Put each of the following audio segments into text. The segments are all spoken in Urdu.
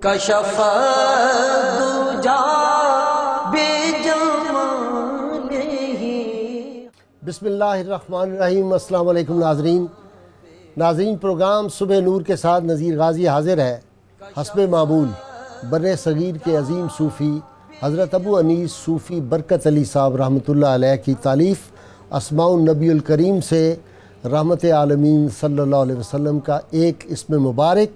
کشف الدجى بجماله. بسم اللہ الرحمن الرحیم. السلام علیکم ناظرین پروگرام صبح نور کے ساتھ نذیر غازی حاضر ہے. حسب معمول بر صغیر کے عظیم صوفی حضرت ابو انیس صوفی برکت علی صاحب رحمۃ اللہ علیہ کی تالیف اسماء النبی الکریم سے رحمت عالمین صلی اللہ علیہ وسلم کا ایک اسم مبارک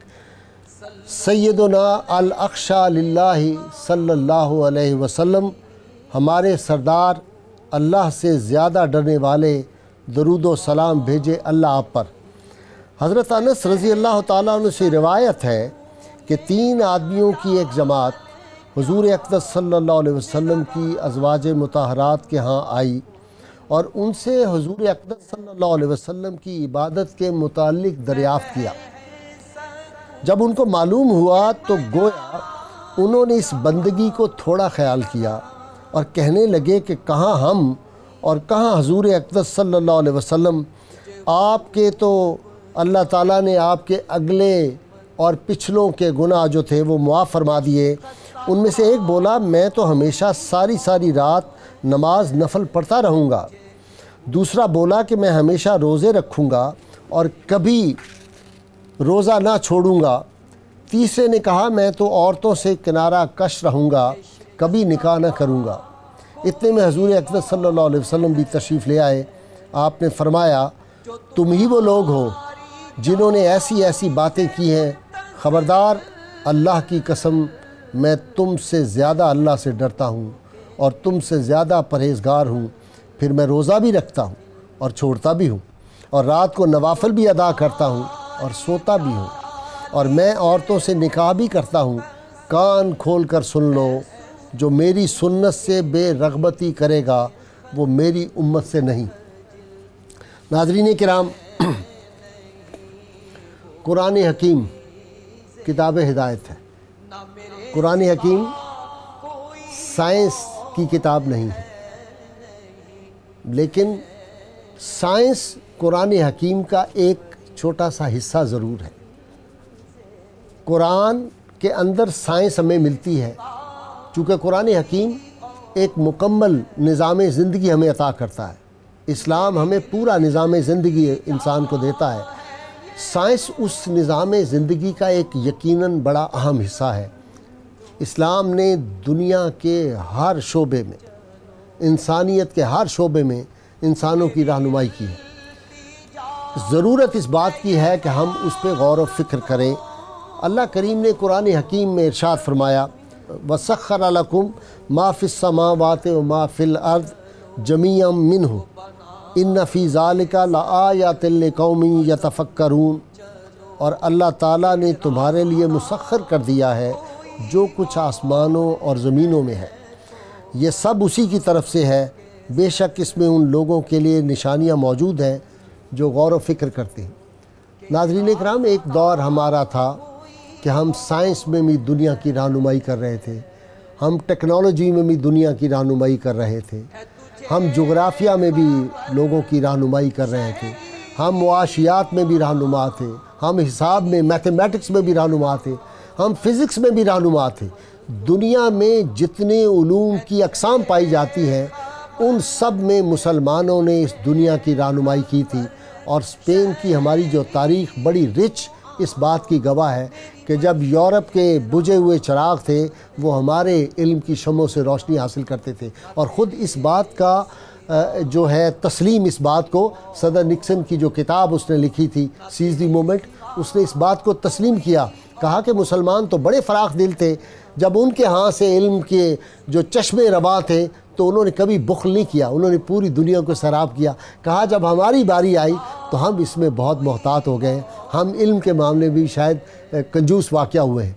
سیدنا الاخشى للہ صلی اللہ علیہ وسلم، ہمارے سردار اللہ سے زیادہ ڈرنے والے، درود و سلام بھیجے اللہ آپ پر. حضرت انس رضی اللہ تعالیٰ عنہ سے روایت ہے کہ 3 آدمیوں کی ایک جماعت حضور اقدس صلی اللہ علیہ وسلم کی ازواج مطہرات کے ہاں آئی اور ان سے حضور اقدس صلی اللہ علیہ وسلم کی عبادت کے متعلق دریافت کیا. جب ان کو معلوم ہوا تو گویا انہوں نے اس بندگی کو تھوڑا خیال کیا اور کہنے لگے کہ کہاں ہم اور کہاں حضور اقدس صلی اللہ علیہ وسلم. آپ کے تو اللہ تعالیٰ نے آپ کے اگلے اور پچھلوں کے گناہ جو تھے وہ معاف فرما دیے. ان میں سے ایک بولا میں تو ہمیشہ ساری رات نماز نفل پڑھتا رہوں گا. دوسرا بولا کہ میں ہمیشہ روزے رکھوں گا اور کبھی روزہ نہ چھوڑوں گا. تیسرے نے کہا میں تو عورتوں سے کنارہ کش رہوں گا، کبھی نکاح نہ کروں گا. اتنے میں حضور اقدس صلی اللہ علیہ وسلم بھی تشریف لے آئے. آپ نے فرمایا تم ہی وہ لوگ ہو جنہوں نے ایسی باتیں کی ہیں. خبردار، اللہ کی قسم میں تم سے زیادہ اللہ سے ڈرتا ہوں اور تم سے زیادہ پرہیزگار ہوں. پھر میں روزہ بھی رکھتا ہوں اور چھوڑتا بھی ہوں اور رات کو نوافل بھی ادا کرتا ہوں اور سوتا بھی ہوں اور میں عورتوں سے نکاح بھی کرتا ہوں. کان کھول کر سن لو، جو میری سنت سے بے رغبتی کرے گا وہ میری امت سے نہیں. ناظرین کرام، قرآن حکیم کتاب ہدایت ہے. قرآن حکیم سائنس کی کتاب نہیں ہے، لیکن سائنس قرآن حکیم کا ایک چھوٹا سا حصہ ضرور ہے. قرآن کے اندر سائنس ہمیں ملتی ہے چونکہ قرآن حکیم ایک مکمل نظام زندگی ہمیں عطا کرتا ہے. اسلام ہمیں پورا نظام زندگی انسان کو دیتا ہے. سائنس اس نظام زندگی کا ایک یقیناً بڑا اہم حصہ ہے. اسلام نے دنیا کے ہر شعبے میں، انسانیت کے ہر شعبے میں انسانوں کی رہنمائی کی ہے. ضرورت اس بات کی ہے کہ ہم اس پہ غور و فکر کریں. اللہ کریم نے قرآن حکیم میں ارشاد فرمایا وَسَخَّرَ لَكُم مَا فِي السَّمَاوَاتِ وَمَا فِي الْأَرْضِ جَمِيعًا مِّنْهُ إِنَّ فِي ذَلِكَ لَآيَاتٍ لِقَوْمٍ يَتَفَكَّرُونَ. اور اللہ تعالیٰ نے تمہارے لیے مسخر کر دیا ہے جو کچھ آسمانوں اور زمینوں میں ہے، یہ سب اسی کی طرف سے ہے. بے شک اس میں ان لوگوں کے لیے نشانیاں موجود ہیں جو غور و فکر کرتے ہیں. ناظرین اکرام، ایک دور ہمارا تھا کہ ہم سائنس میں بھی دنیا کی رہنمائی کر رہے تھے، ہم ٹیکنالوجی میں بھی دنیا کی رہنمائی کر رہے تھے، ہم جغرافیہ میں بھی لوگوں کی رہنمائی کر رہے تھے، ہم معاشیات میں بھی رہنما تھے، ہم حساب میں میتھمیٹکس میں بھی رہنما تھے، ہم فزکس میں بھی رہنما تھے. دنیا میں جتنے علوم کی اقسام پائی جاتی ہیں ان سب میں مسلمانوں نے اس دنیا کی رہنمائی کی تھی. اور اسپین کی ہماری جو تاریخ بڑی رچ اس بات کی گواہ ہے کہ جب یورپ کے بجھے ہوئے چراغ تھے وہ ہمارے علم کی شمعوں سے روشنی حاصل کرتے تھے. اور خود اس بات کا جو ہے تسلیم، اس بات کو صدر نکسن کی جو کتاب اس نے لکھی تھی سیز دی مومنٹ، اس نے اس بات کو تسلیم کیا. کہا کہ مسلمان تو بڑے فراخ دل تھے، جب ان کے ہاں سے علم کے جو چشمے رواں تھے تو انہوں نے کبھی بخل نہیں کیا، انہوں نے پوری دنیا کو سیراب کیا. کہا جب ہماری باری آئی تو ہم اس میں بہت محتاط ہو گئے، ہم علم کے معاملے بھی شاید کنجوس واقعہ ہوئے ہیں.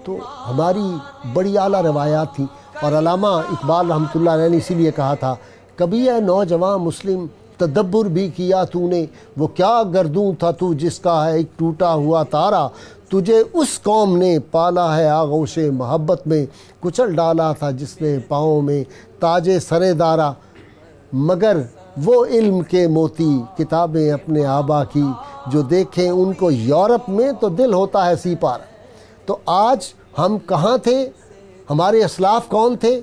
تو ہماری بڑی اعلیٰ روایات تھیں. اور علامہ اقبال رحمۃ اللہ علیہ نے اسی لیے کہا تھا کبھی اے نوجوان مسلم تدبر بھی کیا تو نے، وہ کیا گردوں تھا تو جس کا ہے ایک ٹوٹا ہوا تارا، تجھے اس قوم نے پالا ہے آغوش محبت میں، کچل ڈالا تھا جس نے پاؤں میں تاج سر دارا، مگر وہ علم کے موتی کتابیں اپنے آبا کی جو دیکھیں ان کو یورپ میں تو دل ہوتا ہے سی پار. تو آج ہم کہاں تھے, ہمارے اسلاف کون تھے؟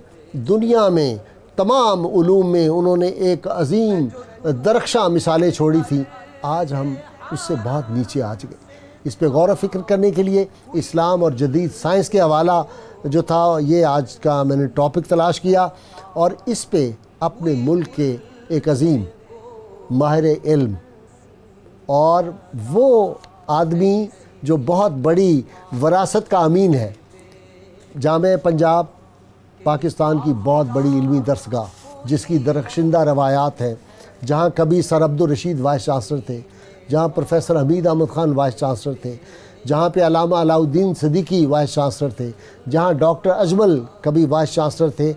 دنیا میں تمام علوم میں انہوں نے ایک عظیم درخشاں مثالیں چھوڑی تھیں. آج ہم اس سے بہت نیچے آ گئے. اس پہ غور و فکر کرنے کے لیے اسلام اور جدید سائنس کے حوالہ جو تھا یہ آج کا میں نے ٹاپک تلاش کیا, اور اس پہ اپنے ملک کے ایک عظیم ماہر علم اور وہ آدمی جو بہت بڑی وراثت کا امین ہے, جامعہ پنجاب پاکستان کی بہت بڑی علمی درسگاہ جس کی درخشندہ روایات ہیں, جہاں کبھی سر عبدالرشید وائس چانسلر تھے, جہاں پروفیسر حمید احمد خان وائس چانسلر تھے, جہاں پہ علامہ علاء الدین صدیقی وائس چانسلر تھے, جہاں ڈاکٹر اجمل کبھی وائس چانسلر تھے.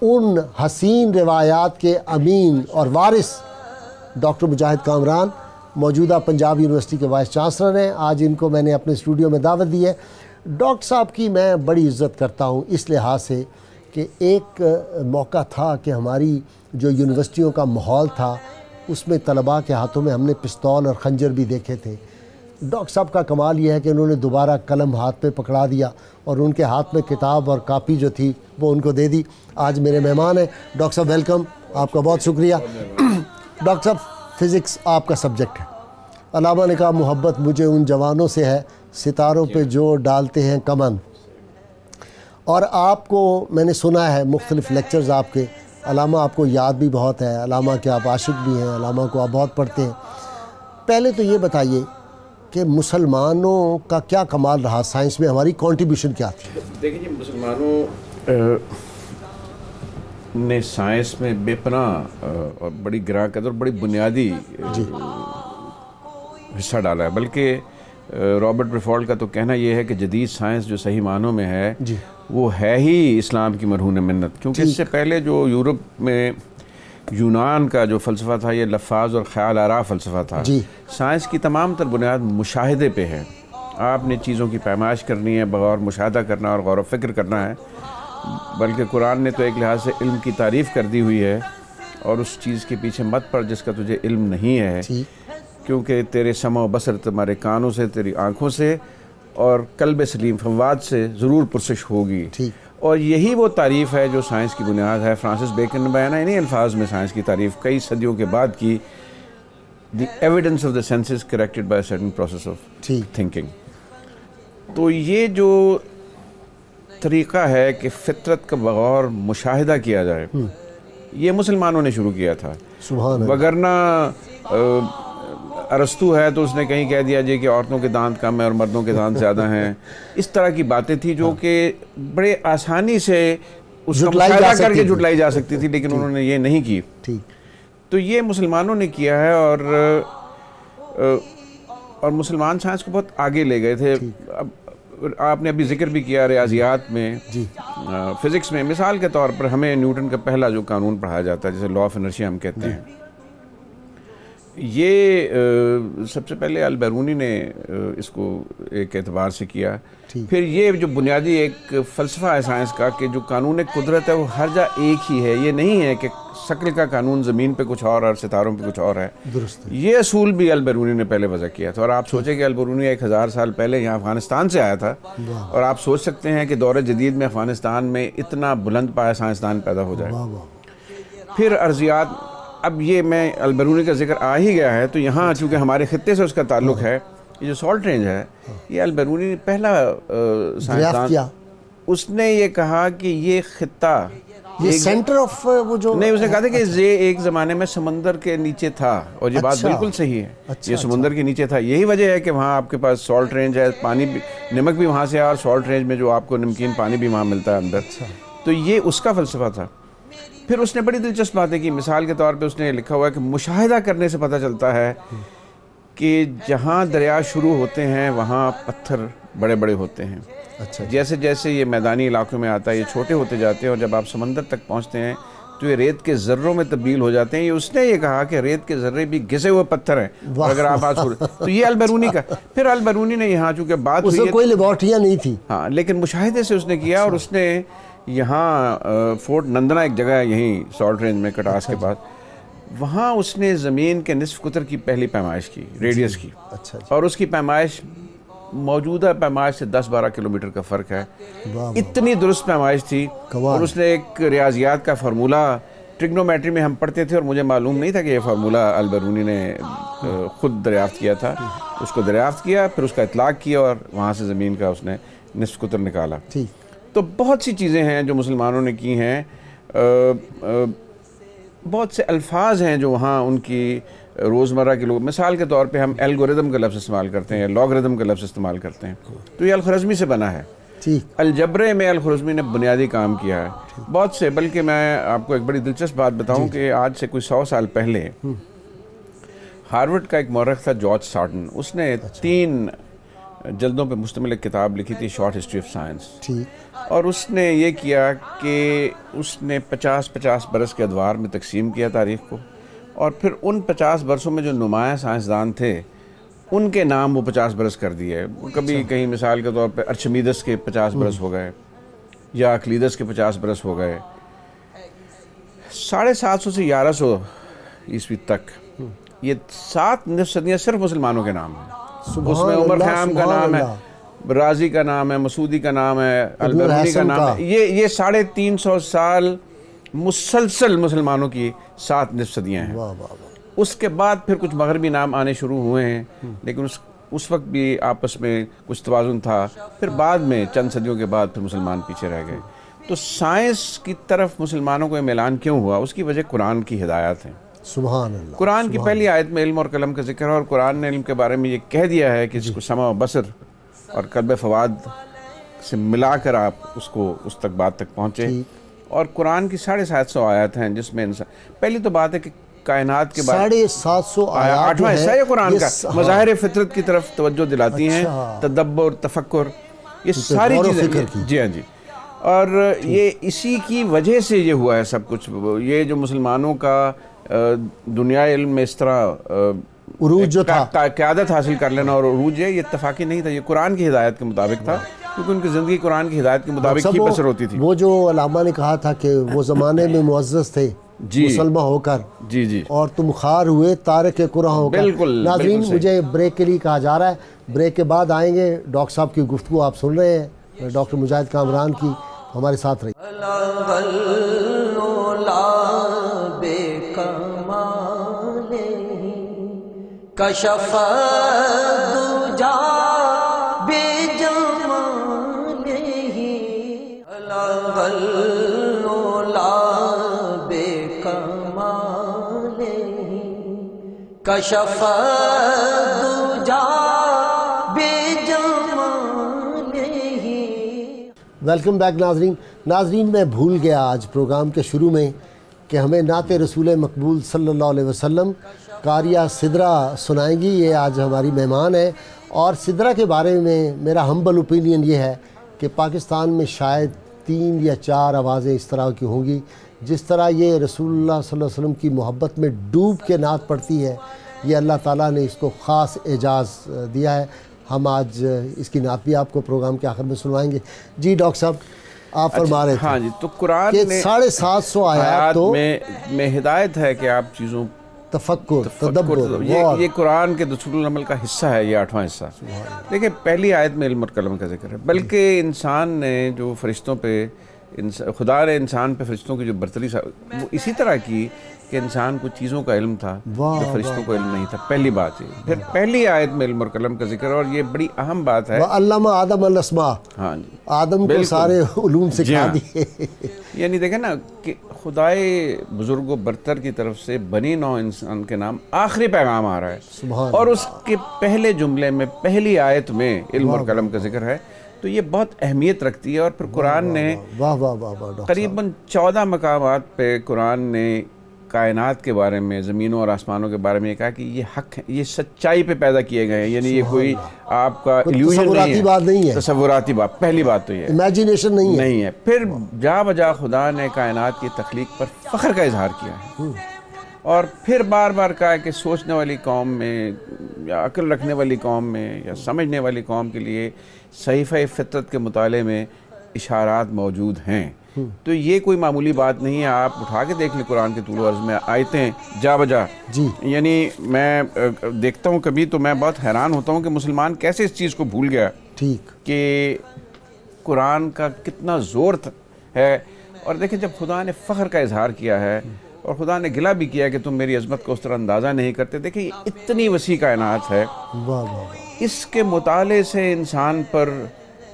ان حسین روایات کے امین اور وارث ڈاکٹر مجاہد کامران موجودہ پنجاب یونیورسٹی کے وائس چانسلر ہیں. آج ان کو میں نے اپنے اسٹوڈیو میں دعوت دی ہے. ڈاکٹر صاحب کی میں بڑی عزت کرتا ہوں اس لحاظ سے کہ ایک موقع تھا کہ ہماری جو یونیورسٹیوں کا ماحول تھا اس میں طلباء کے ہاتھوں میں ہم نے پستول اور خنجر بھی دیکھے تھے. ڈاکٹر صاحب کا کمال یہ ہے کہ انہوں نے دوبارہ قلم ہاتھ پہ پکڑا دیا اور ان کے ہاتھ میں کتاب اور کاپی جو تھی وہ ان کو دے دی. آج میرے مہمان ہیں. ڈاکٹر صاحب ویلکم, آپ کا بہت شکریہ. ڈاکٹر صاحب فزکس آپ کا سبجیکٹ ہے. علامہ نے کہا محبت مجھے ان جوانوں سے ہے ستاروں پہ جو ڈالتے ہیں کمن. اور آپ کو میں نے سنا ہے مختلف لیکچرز آپ کے, علامہ آپ کو یاد بھی بہت ہے, علامہ کے آپ عاشق بھی ہیں, علامہ کو آپ بہت پڑھتے ہیں. پہلے تو یہ بتائیے کہ مسلمانوں کا کیا کمال رہا سائنس میں, ہماری کنٹریبیوشن کیا تھی؟ دیکھیں جی, مسلمانوں نے سائنس میں بے پناہ اور بڑی گراں قدر اور بڑی بنیادی حصہ ڈالا ہے. بلکہ رابرٹ بریفالڈ کا تو کہنا یہ ہے کہ جدید سائنس جو صحیح معنوں میں ہے وہ ہے ہی اسلام کی مرہون منت, کیونکہ اس سے پہلے جو یورپ میں یونان کا جو فلسفہ تھا یہ لفاظ اور خیال آرا فلسفہ تھا. سائنس کی تمام تر بنیاد مشاہدے پہ ہے. آپ نے چیزوں کی پیمائش کرنی ہے, بغور مشاہدہ کرنا اور غور و فکر کرنا ہے. بلکہ قرآن نے تو ایک لحاظ سے علم کی تعریف کر دی ہوئی ہے, اور اس چیز کے پیچھے مت پڑ جس کا تجھے علم نہیں ہے, کیونکہ تیرے سمع و بصر تمہارے کانوں سے, تیری آنکھوں سے اور قلب سلیم فواد سے ضرور پرسش ہوگی. اور یہی وہ تعریف ہے جو سائنس کی بنیاد ہے. فرانسس بیکن نے بیان انہیں الفاظ میں سائنس کی تعریف کئی صدیوں کے بعد کی, the evidence of the senses corrected by certain process of thinking. تو یہ جو طریقہ ہے کہ فطرت کا بغور مشاہدہ کیا جائے, یہ مسلمانوں نے شروع کیا تھا. وگرنہ ارسطو ہے تو اس نے کہیں کہہ دیا جی کہ عورتوں کے دانت کم ہیں اور مردوں کے دانت زیادہ ہیں. اس طرح کی باتیں تھیں جو کہ بڑے آسانی سے اس کا مشاہدہ کر کے جھٹلائی جا سکتی تھی, لیکن انہوں نے یہ نہیں کی. تو یہ مسلمانوں نے کیا ہے, اور مسلمان سائنس کو بہت آگے لے گئے تھے. اب آپ نے ابھی ذکر بھی کیا ریاضیات میں, فزکس میں. مثال کے طور پر ہمیں نیوٹن کا پہلا جو قانون پڑھایا جاتا ہے جسے لا آف انرشیا ہم کہتے ہیں, یہ سب سے پہلے البیرونی نے اس کو ایک اعتبار سے کیا. پھر یہ جو بنیادی ایک فلسفہ ہے سائنس کا کہ جو قانون قدرت ہے وہ ہر جا ایک ہی ہے. یہ نہیں ہے کہ شکل کا قانون زمین پہ کچھ اور ستاروں پہ کچھ اور ہے. یہ اصول بھی البیرونی نے پہلے وضع کیا تھا. اور آپ سوچیں کہ البیرونی 1000 سال پہلے یہاں افغانستان سے آیا تھا, اور آپ سوچ سکتے ہیں کہ دور جدید میں افغانستان میں اتنا بلند پایا سائنسدان پیدا ہو جائے. پھر ارضیات, اب یہ میں البیرونی کا ذکر آ ہی گیا ہے تو یہاں چونکہ ہمارے خطے سے اس کا تعلق ہے, یہ جو سالٹ رینج ہے یہ البیرونی نے پہلا سائنسدان, اس نے یہ کہا کہ یہ خطہ یہ سینٹر آف وہ جو نہیں, اس نے کہا تھا کہ یہ ایک زمانے میں سمندر کے نیچے تھا, اور یہ بات بالکل صحیح ہے. یہ سمندر کے نیچے تھا, یہی وجہ ہے کہ وہاں آپ کے پاس سالٹ رینج ہے, پانی بھی نمک بھی وہاں سے ہے, اور سالٹ رینج میں جو آپ کو نمکین پانی بھی وہاں ملتا ہے اندر. تو یہ اس کا فلسفہ تھا. پھر اس نے بڑی دلچسپ باتیں کی. مثال کے طور پہ اس نے لکھا ہوا ہے کہ مشاہدہ کرنے سے پتہ چلتا ہے کہ جہاں دریا شروع ہوتے ہیں وہاں پتھر بڑے بڑے ہوتے ہیں. جیسے جیسے یہ میدانی علاقوں میں آتا ہے یہ چھوٹے ہوتے جاتے ہیں, اور جب آپ سمندر تک پہنچتے ہیں تو یہ ریت کے ذروں میں تبدیل ہو جاتے ہیں. یہ اس نے یہ کہا کہ ریت کے ذرے بھی گھسے ہوئے پتھر ہیں, اگر آپ تو یہ البیرونی کا. پھر البیرونی نے یہاں چونکہ بات ہوئی, کوئی لیبارٹریاں نہیں تھی, ہاں, لیکن مشاہدے سے اس نے کیا. اور اس نے یہاں فورٹ نندنا ایک جگہ ہے یہیں سالٹ رینج میں کٹاس کے پاس, وہاں اس نے زمین کے نصف قطر کی پہلی پیمائش کی، ریڈیس کی، اچھا جی، اور اس کی پیمائش موجودہ پیمائش سے 10-12 کلومیٹر کا فرق ہے. واہ اتنی درست پیمائش تھی. کمال. اور اس نے ایک ریاضیات کا فارمولہ ٹریگنومیٹری میں ہم پڑھتے تھے، اور مجھے معلوم نہیں تھا کہ یہ فارمولہ البرونی نے خود دریافت کیا تھا. اس کو دریافت کیا، پھر اس کا اطلاق کیا، اور وہاں سے زمین کا اس نے نصف قطر نکالا. ٹھیک. تو بہت سی چیزیں ہیں جو مسلمانوں نے کی ہیں. بہت سے الفاظ ہیں جو وہاں ان کی روزمرہ کے لوگ، مثال کے طور پہ ہم الگوریدم کا لفظ استعمال کرتے ہیں یا لاگریدم کا لفظ استعمال کرتے ہیں، تو یہ الخوارزمی سے بنا ہے. ٹھیک. الجبرے میں الخوارزمی نے بنیادی کام کیا ہے بہت سے. بلکہ میں آپ کو ایک بڑی دلچسپ بات بتاؤں کہ آج سے کوئی 100 سال پہلے ہارورڈ کا ایک مورخ تھا جارج سارٹن. اس نے 3 جلدوں پہ مشتمل ایک کتاب لکھی تھی، شارٹ ہسٹری آف سائنس. ٹھیک. اور اس نے یہ کیا کہ اس نے 50 برس کے ادوار میں تقسیم کیا تاریخ کو، اور پھر ان 50 برسوں میں جو نمایاں سائنسدان تھے ان کے نام وہ 50 برس کر دیے. کبھی کہیں مثال کے طور پہ ارشمیدس کے 50 برس ہو گئے، یا اکلیدس کے 50 برس ہو گئے. 750 سے 1100 عیسوی تک یہ 7 نصف صدیاں صرف مسلمانوں کے نام ہیں. اس میں عمر خیام کا نام ہے، رازی کا نام ہے، مسعودی کا نام ہے، البرونی کا نام ہے. یہ 350 سال مسلسل مسلمانوں کی 7 نصف صدیاں ہیں. اس کے بعد پھر کچھ مغربی نام آنے شروع ہوئے ہیں، لیکن اس وقت بھی آپس میں کچھ توازن تھا. پھر بعد میں چند صدیوں کے بعد پھر مسلمان پیچھے رہ گئے. تو سائنس کی طرف مسلمانوں کو میلان کیوں ہوا؟ اس کی وجہ قرآن کی ہدایات ہیں. سبحان اللہ. قرآن کی پہلی آیت میں علم اور قلم کا ذکر ہے، اور قرآن نے علم کے بارے میں یہ کہہ دیا ہے کہ اس کو سمع و بصر اور قلب فواد سے ملا کر آپ اس کو اس تک بات تک پہنچے. اور قرآن کی 750 آیات ہیں جس میں انسان، پہلی تو بات ہے کہ کائنات کے بارے 750 آیات 8واں حصہ ہے قرآن کا، مظاہر فطرت کی طرف توجہ دلاتی ہیں، تدبر، تفکر، یہ ساری چیزیں. جی ہاں جی. اور یہ اسی کی وجہ سے یہ ہوا ہے سب کچھ. یہ جو مسلمانوں کا دنیا علم میں اس طرح عروج جو تھا، قیادت حاصل کر لینا اور عروج ہے، یہ اتفاقی نہیں تھا. یہ قرآن کی ہدایت کے مطابق تھا، کیونکہ ان کی زندگی قرآن کی ہدایت کے مطابق ہی بسر ہوتی تھی. وہ جو علامہ نے کہا تھا کہ وہ زمانے میں معزز تھے مسلمہ ہو کر، جی جی، اور تم خار ہوئے تارک قرآن ہو کر. بالکل. ناظرین، مجھے بریک کے لیے کہا جا رہا ہے، بریک کے بعد آئیں گے. ڈاکٹر صاحب کی گفتگو آپ سن رہے ہیں، ڈاکٹر مجاہد کامران کی. ہمارے ساتھ رہیے. کشف دجا بے جمالہ بلغ العلا بے کمالہ کشف دجا بے جمالہ. ویلکم بیک ناظرین. میں بھول گیا آج پروگرام کے شروع میں کہ ہمیں نعت رسول مقبول صلی اللہ علیہ وسلم قاریہ سدرہ سنائیں گی. یہ آج ہماری مہمان ہے. اور سدرہ کے بارے میں میرا ہمبل اوپینین یہ ہے کہ پاکستان میں شاید 3 یا 4 آوازیں اس طرح کی ہوں گی جس طرح یہ رسول اللہ صلی اللہ علیہ وسلم کی محبت میں ڈوب کے نعت پڑھتی ہے. یہ اللہ تعالیٰ نے اس کو خاص اعزاز دیا ہے. ہم آج اس کی نعت بھی آپ کو پروگرام کے آخر میں سنوائیں گے. جی ڈاکٹر صاحب، آپ فرما رہے تھے. ہاں جی. تو قرآن میں 750 آیات تو میں ہدایت ہے کہ آپ چیزوں تفکر، تدبر، یہ قرآن کے دستور العمل کا حصہ ہے. یہ 8واں حصہ. دیکھیں، پہلی آیت میں علم اور قلم کا ذکر ہے. بلکہ انسان نے جو فرشتوں پہ، خدا نے انسان پہ فرشتوں کی جو برتری وہ اسی طرح کی کہ انسان کو چیزوں کا علم تھا جو فرشتوں کو علم نہیں تھا. پہلی بات یہ. پھر پہلی آیت میں علم اور قلم کا ذکر، اور یہ بڑی اہم بات ہے. وَعَلَّمَ آدَمَ الْأَسْمَاءَ. ہاں جی، آدم کو سارے علوم سکھا دیے. یعنی دیکھیں نا کہ خدائے بزرگ و برتر کی طرف سے بنی نوع انسان کے نام آخری پیغام آ رہا ہے، اور اس کے پہلے جملے میں، پہلی آیت میں علم اور قلم کا ذکر ہے. تو یہ بہت اہمیت رکھتی ہے. اور پھر قرآن نے قریباً 14 مقامات پہ قرآن نے کائنات کے بارے میں، زمینوں اور آسمانوں کے بارے میں یہ کہا کہ یہ حق ہے، یہ سچائی پہ پیدا کیے گئے ہیں. یعنی یہ کوئی آپ کا ایلیوژن نہیں ہے، تصوراتی بات. پہلی بات تو یہ امیجینیشن نہیں ہے. پھر جا بجا خدا نے کائنات کی تخلیق پر فخر کا اظہار کیا ہے، اور پھر بار بار کہا کہ سوچنے والی قوم میں، یا عقل رکھنے والی قوم میں، یا سمجھنے والی قوم کے لیے صحیفہ فطرت کے مطالعے میں اشارات موجود ہیں. تو یہ کوئی معمولی بات نہیں ہے. آپ اٹھا کے دیکھ لیں قرآن کے طول و عرض میں آیتیں جا بجا. جی یعنی میں دیکھتا ہوں کبھی تو میں بہت حیران ہوتا ہوں کہ مسلمان کیسے اس چیز کو بھول گیا ٹھیک کہ قرآن کا کتنا زور ہے. اور دیکھیں جب خدا نے فخر کا اظہار کیا ہے اور خدا نے گلہ بھی کیا کہ تم میری عظمت کو اس طرح اندازہ نہیں کرتے. دیکھیں یہ اتنی وسیع کائنات ہے, واہ واہ واہ. اس کے مطالعے سے انسان پر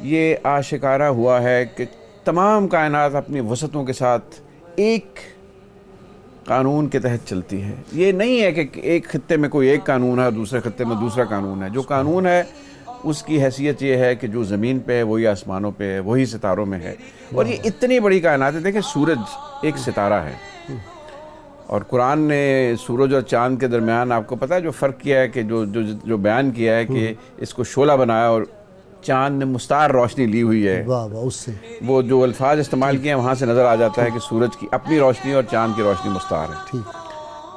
یہ آشکارا ہوا ہے کہ تمام کائنات اپنی وسعتوں کے ساتھ ایک قانون کے تحت چلتی ہے. یہ نہیں ہے کہ ایک خطے میں کوئی ایک قانون ہے اور دوسرے خطے میں دوسرا قانون ہے. جو قانون ہے اس کی حیثیت یہ ہے کہ جو زمین پہ ہے وہی آسمانوں پہ ہے, وہی ستاروں میں ہے. اور یہ اتنی بڑی کائنات ہے. دیکھیں سورج ایک ستارہ ہے اور قرآن نے سورج اور چاند کے درمیان آپ کو پتہ ہے جو فرق کیا ہے کہ جو بیان کیا ہے کہ اس کو شعلہ بنایا اور چاند نے مستعار روشنی لی ہوئی ہے. واہ واہ. اس سے وہ جو الفاظ استعمال کیے ہیں وہاں سے نظر آ جاتا ہے کہ سورج کی اپنی روشنی اور چاند کی روشنی مستعار ہے. ٹھیک.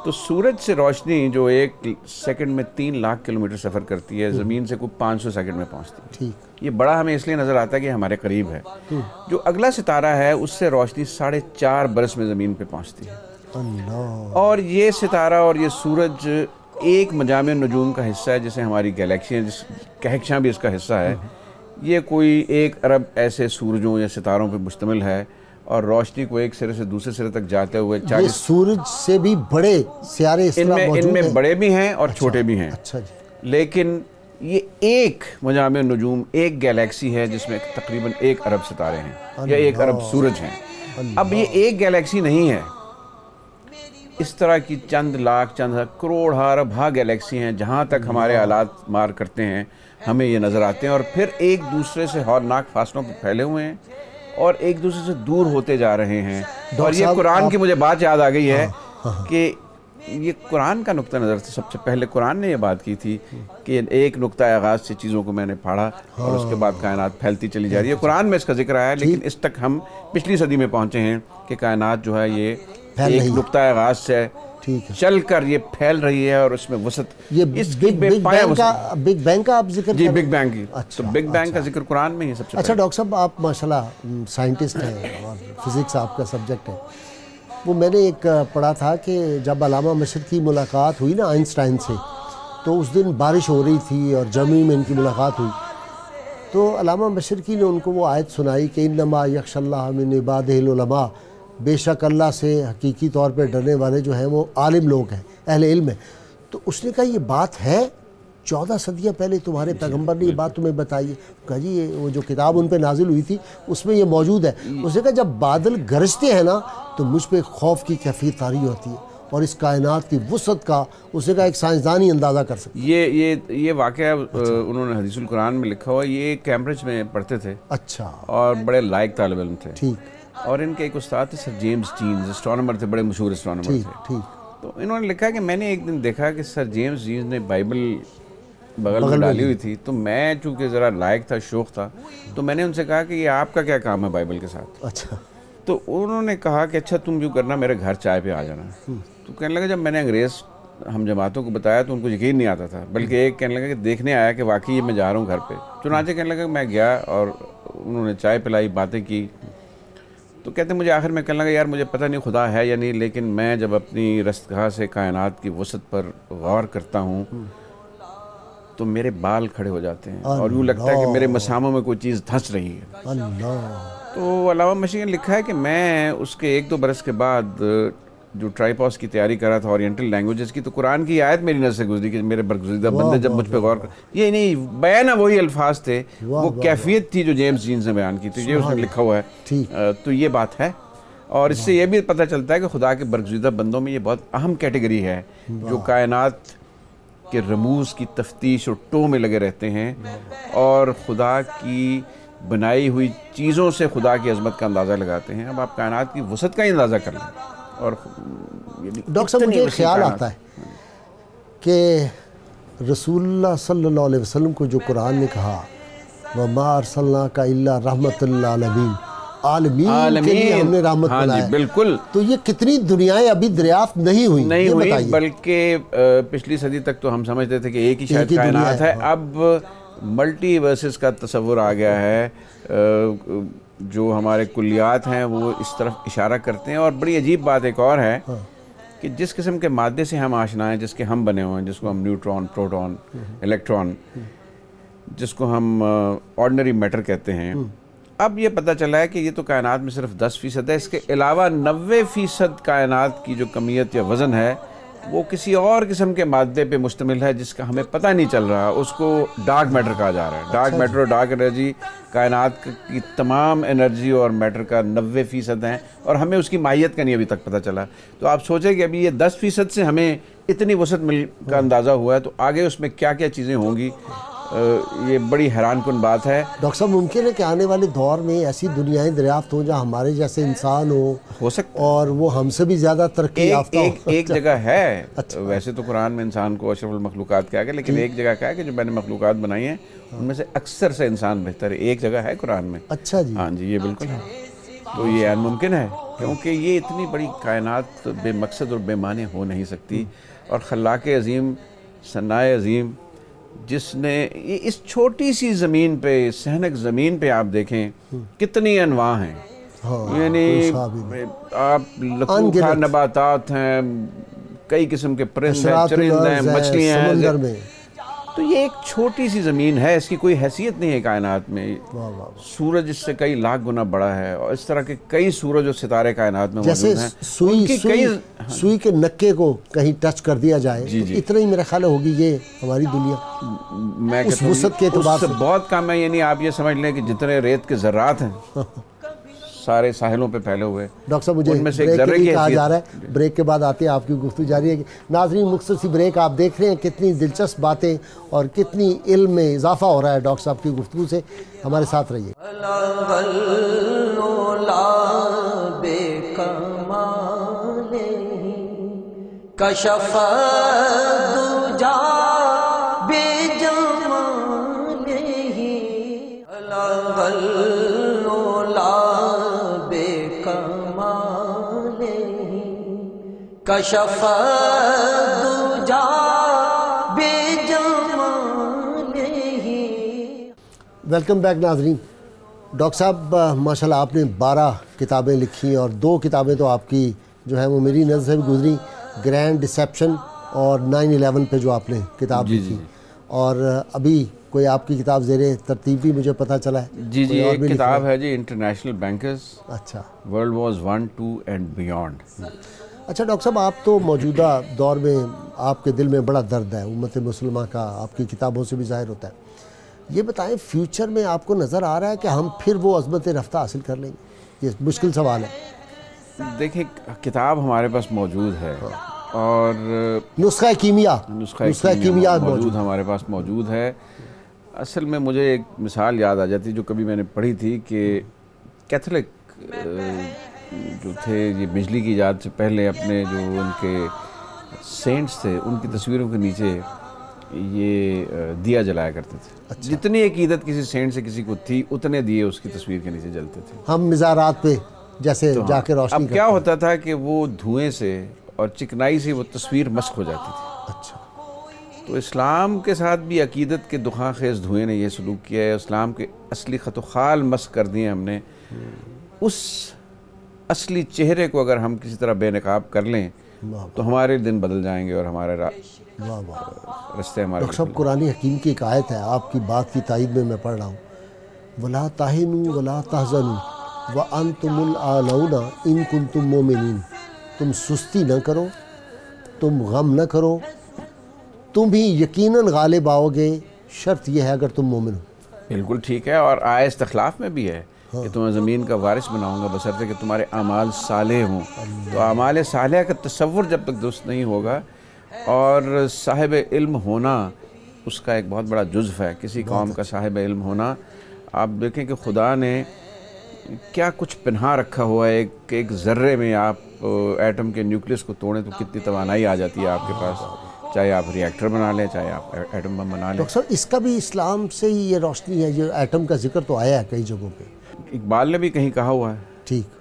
تو سورج سے روشنی جو 1 سیکنڈ میں 3 لاکھ کلومیٹر سفر کرتی ہے, زمین سے کوئی 500 سیکنڈ میں پہنچتی ہے. ٹھیک. یہ بڑا ہمیں اس لیے نظر آتا ہے کہ ہمارے قریب ہے. جو اگلا ستارہ ہے اس سے روشنی 4.5 برس میں زمین پہ پہنچتی ہے. اللہ. اور یہ ستارہ اور یہ سورج ایک مجامع نجوم کا حصہ ہے جسے ہماری گیلیکسی ہے, جس کہکشاں بھی اس کا حصہ ہے. یہ کوئی 1 ارب ایسے سورجوں یا ستاروں پہ مشتمل ہے اور روشنی کو ایک سرے سے دوسرے سرے تک جاتے ہوئے یہ سورج سے بھی بڑے سیارے اس طرح موجود ہیں. ان میں بڑے بھی ہیں اور چھوٹے بھی ہیں. اچھا جی. لیکن یہ ایک مجامع نجوم ایک گیلیکسی ہے جس میں تقریباً 1 ارب ستارے ہیں یا 1 ارب سورج ہیں. اب یہ ایک گیلیکسی نہیں ہے, اس طرح کی چند لاکھ چند کروڑ ارب گیلیکسی ہیں. جہاں تک ہمارے آلات مار کرتے ہیں ہمیں یہ نظر آتے ہیں اور پھر ایک دوسرے سے ہولناک فاصلوں پہ پھیلے ہوئے ہیں اور ایک دوسرے سے دور ہوتے جا رہے ہیں. اور یہ قرآن کی مجھے بات یاد آ گئی ہے کہ یہ قرآن کا نقطہ نظر تھا. سب سے پہلے قرآن نے یہ بات کی تھی کہ ایک نقطہ آغاز سے چیزوں کو میں نے پھاڑا اور اس کے بعد کائنات پھیلتی چلی جا رہی ہے. قرآن میں اس کا ذکر آیا ہے, لیکن اس تک ہم پچھلی صدی میں پہنچے ہیں کہ کائنات جو ہے یہ ایک نقطہ آغاز سے چل کر یہ پھیل رہی ہے اور اس میں وسعت, اس کی بے پایا وسعت. بگ بینگ کا آپ ذکر جی بگ بینگ کی. تو بگ بینگ کا ذکر قرآن میں ہی سب سے. اچھا ڈاکٹر صاحب آپ ماشاءاللہ سائنٹسٹ ہیں اور فزکس آپ کا سبجیکٹ ہے. وہ میں نے ایک پڑھا تھا کہ جب علامہ مشرق کی ملاقات ہوئی نا آئنسٹائن سے, تو اس دن بارش ہو رہی تھی اور جرمنی میں ان کی ملاقات ہوئی. تو علامہ مشرقی نے ان کو وہ آیت سنائی کہ انما یخشی اللہ من عبادہ العلماء, بے شک اللہ سے حقیقی طور پہ ڈرنے والے جو ہیں وہ عالم لوگ ہیں, اہل علم ہیں. تو اس نے کہا یہ بات ہے 14 صدیاں پہلے تمہارے پیغمبر نے یہ بات تمہیں بتائی ہے. کہا جی یہ وہ جو کتاب ان پہ نازل ہوئی تھی اس میں یہ موجود ہے. اس نے کہا جب بادل گرجتے ہیں نا تو مجھ پہ خوف کی کیفیت طاری ہوتی ہے اور اس کائنات کی وسعت کا اس نے کہا ایک سائنسدان ہی اندازہ کر سکتا. یہ واقعہ انہوں نے حدیث القرآن میں لکھا ہوا. یہ کیمبرج میں پڑھتے تھے. اچھا. اور بڑے لائق طالب علم تھے. ٹھیک. اور ان کے ایک استاد تھے سر جیمز جینز, اسٹرانومر تھے, بڑے مشہور اسٹرانومر تھے. ٹھیک. تو انہوں نے لکھا کہ میں نے ایک دن دیکھا کہ سر جیمز جینز نے بائبل بغل میں ڈالی ہوئی تھی. تو میں چونکہ ذرا لائق تھا, شوق تھا, تو میں نے ان سے کہا کہ یہ آپ کا کیا کام ہے بائبل کے ساتھ. اچھا. تو انہوں نے کہا کہ اچھا تم جو کرنا میرے گھر چائے پہ آ جانا. تو کہنے لگا جب میں نے انگریز ہم جماعتوں کو بتایا تو ان کو یقین نہیں آتا تھا, بلکہ ایک کہنے لگا کہ دیکھنے آیا کہ واقعی میں جا رہا ہوں گھر پہ. چنانچہ کہنے لگا میں گیا اور انہوں نے چائے پلائی, باتیں کی. تو کہتے ہیں مجھے آخر میں کہنے لگا یار مجھے پتہ نہیں خدا ہے یا نہیں, لیکن میں جب اپنی رستگاہ سے کائنات کی وسعت پر غور کرتا ہوں تو میرے بال کھڑے ہو جاتے ہیں اور یوں لگتا ہے کہ میرے مساموں میں کوئی چیز دھنس رہی ہے. تو علامہ مشرقی نے لکھا ہے کہ میں اس کے 1-2 برس کے بعد جو ٹرائپوس کی تیاری کر رہا تھا اورینٹل لینگویجز کی, تو قرآن کی آیت میری نظر سے گزری کہ میرے برگزیدہ بندے جب مجھ پہ غور کر, یہ نہیں بیان وہی الفاظ تھے, وہ کیفیت تھی جو جیمز جینز نے بیان کی تھی, یہ اس نے لکھا ہوا ہے. تو یہ بات ہے. اور اس سے یہ بھی پتہ چلتا ہے کہ خدا کے برگزیدہ بندوں میں یہ بہت اہم کیٹیگری ہے جو کائنات کے رموز کی تفتیش اور ٹو میں لگے رہتے ہیں اور خدا کی بنائی ہوئی چیزوں سے خدا کی عظمت کا اندازہ لگاتے ہیں. اب آپ کائنات کی وسعت کا ہی اندازہ کر لیں. اور ڈاکٹر صاحب مجھے خیال آتا ہے کہ رسول اللہ صلی اللہ علیہ وسلم کو جو قرآن نے کہا وَمَا أَرْسَلْنَاكَ إِلَّا رَحْمَةً لِّلْعَالَمِينَ, عالمین کے لیے ہم نے رحمت بنایا. بالکل. تو یہ کتنی دنیائیں ابھی دریافت نہیں ہوئی, بلکہ پچھلی صدی تک تو ہم سمجھتے تھے کہ ایک ہی شاید کائنات ہے. اب ملٹی ورسز کا تصور آ گیا ہے. جو ہمارے کلیات ہیں وہ اس طرف اشارہ کرتے ہیں. اور بڑی عجیب بات ایک اور ہے کہ جس قسم کے مادے سے ہم آشنا ہیں, جس کے ہم بنے ہوئے ہیں, جس کو ہم نیوٹرون, پروٹون, الیکٹران, جس کو ہم آرڈنری میٹر کہتے ہیں, اب یہ پتہ چلا ہے کہ یہ تو کائنات میں صرف 10% ہے. اس کے علاوہ 90% کائنات کی جو کمیت یا وزن ہے وہ کسی اور قسم کے مادے پہ مشتمل ہے جس کا ہمیں پتہ نہیں چل رہا. اس کو ڈارک میٹر کہا جا رہا ہے. ڈارک میٹر اور ڈارک انرجی کائنات کی تمام انرجی اور میٹر کا 90% ہیں, اور ہمیں اس کی ماہیت کا نہیں ابھی تک پتہ چلا. تو آپ سوچیں کہ ابھی یہ 10% سے ہمیں اتنی وسعت کا اندازہ ہوا ہے, تو آگے اس میں کیا کیا چیزیں ہوں گی, یہ بڑی حیران کن بات ہے. ڈاکٹر صاحب ممکن ہے کہ آنے والے دور میں ایسی دنیایں دریافت ہوں جہاں ہمارے جیسے انسان ہو سکتا اور وہ ہم سے بھی زیادہ ترقی یافتہ ہو. ایک جگہ ہے, ویسے تو قرآن میں انسان کو اشرف المخلوقات کہا گیا, لیکن ایک جگہ کہا ہے کہ جو میں نے مخلوقات بنائی ہیں ان میں سے اکثر سے انسان بہتر ہے. ایک جگہ ہے قرآن میں. اچھا جی. ہاں جی, یہ بالکل ہے. تو یہ عین ممکن ہے, کیونکہ یہ اتنی بڑی کائنات بے مقصد اور بے معنی ہو نہیں سکتی. اور خلاق عظیم, صناع عظیم, جس نے اس چھوٹی سی زمین پہ, سہنک زمین پہ آپ دیکھیں کتنی انواع ہیں, یعنی آپ لکھوں نباتات ہیں, کئی قسم کے پرند ہیں, چرند ہیں, مچھلیاں ہیں. تو یہ ایک چھوٹی سی زمین ہے, اس کی کوئی حیثیت نہیں ہے کائنات میں. سورج اس سے کئی لاکھ گنا بڑا ہے, اور اس طرح کے کئی سورج اور ستارے کائنات میں موجود ہیں. سوئی کے نکے کو کہیں ٹچ کر دیا جائے تو اتنا ہی میرا خیال ہوگی یہ ہماری دنیا. میں کہتا ہوں اس سے بہت کم ہے. یعنی آپ یہ سمجھ لیں کہ جتنے ریت کے ذرات ہیں سارے ساحلوں پہ پھیلے ہوئے. ڈاکٹر صاحب مجھے بریک کی کہا جا رہا ہے, بریک کے بعد آتے ہیں, آپ کی گفتگو جاری ہے. ناظرین مختصر سی بریک. آپ دیکھ رہے ہیں کتنی دلچسپ باتیں اور کتنی علم میں اضافہ ہو رہا ہے ڈاکٹر صاحب کی گفتگو سے. ہمارے ساتھ رہیے. کشف دجا بے جمالہ بے کمالہ کشف دجا بے جمالہ. ویلکم بیک ناظرین. ڈاکٹر صاحب ماشاءاللہ آپ نے 12 کتابیں لکھی, اور 2 کتابیں تو آپ کی جو ہے وہ میری نظر سے بھی گزری, گرینڈ ڈسیپشن اور 9/11 پہ جو آپ نے کتاب لکھی. اور ابھی کوئی آپ کی کتاب زیر ترتیب بھی مجھے پتہ چلا ہے. جی ایک کتاب ہے جی, انٹرنیشنل بینکرز. اچھا, ورلڈ وارز 1, 2 اینڈ بیانڈ. اچھا ڈاکٹر صاحب, آپ تو موجودہ دور میں آپ کے دل میں بڑا درد ہے امت مسلمہ کا, آپ کی کتابوں سے بھی ظاہر ہوتا ہے. یہ بتائیں فیوچر میں آپ کو نظر آ رہا ہے کہ ہم پھر وہ عظمت رفتہ حاصل کر لیں گے؟ یہ مشکل سوال ہے. دیکھیں کتاب ہمارے پاس موجود ہے, اور نسخہ کیمیا موجود ہمارے پاس موجود ہے. اصل میں مجھے ایک مثال یاد آ جاتی جو کبھی میں نے پڑھی تھی کہ کیتھولک جو تھے یہ بجلی کی ایجاد سے پہلے اپنے جو ان کے سینٹس تھے ان کی تصویروں کے نیچے یہ دیا جلایا کرتے تھے. جتنی عقیدت کسی سینٹ سے کسی کو تھی اتنے دیے اس کی تصویر کے نیچے جلتے تھے. ہم مزارات پہ جیسے جا کے روشنی. اب کیا ہوتا تھا کہ وہ دھوئیں سے اور چکنائی سے وہ تصویر مسخ ہو جاتی تھی. اچھا, تو اسلام کے ساتھ بھی عقیدت کے دخان خیز دھوئیں نے یہ سلوک کیا ہے. اسلام کے اصلی خط و خال مسخ کر دیے ہم نے. اس اصلی چہرے کو اگر ہم کسی طرح بے نقاب کر لیں تو ہمارے دن بدل جائیں گے اور ہمارے رستے ہمارے. ڈاکٹر صاحب قرآن حکیم کی ایک آیت ہے, آپ کی بات کی تائید میں پڑھ رہا ہوں, وَلَا تَهِنُوا وَلَا تَحْزَنُوا وَأَنْتُمُ الْأَعْلَوْنَ إِن كُنتُم مُؤْمِنِينَ. تم سستی نہ کرو, تم غم نہ کرو, تم بھی یقیناً غالب آؤ گے, شرط یہ ہے اگر تم مومن ہو. بالکل ٹھیک ہے, اور آئے استخلاف میں بھی ہے کہ تمہیں زمین کا وارث بناؤں گا بشرطے کہ تمہارے اعمال صالح ہوں. تو اعمال صالحہ کا تصور جب تک درست نہیں ہوگا, اور صاحب علم ہونا اس کا ایک بہت بڑا جزو ہے, کسی قوم کا صاحب علم ہونا. آپ دیکھیں کہ خدا نے کیا کچھ پنہا رکھا ہوا ہے. ایک ذرے میں آپ ایٹم کے نیوکلیس کو توڑیں تو کتنی توانائی آ جاتی ہے آپ کے پاس, چاہے آپ ری ایکٹر بنا لیں, چاہے آپ ایٹم بم بنا لیں. ڈاکٹر صاحب اس کا بھی اسلام سے ہی یہ روشنی ہے, یہ ایٹم کا ذکر تو آیا ہے کئی جگہوں پہ. اقبال نے بھی کہیں کہا ہوا ہے, ٹھیک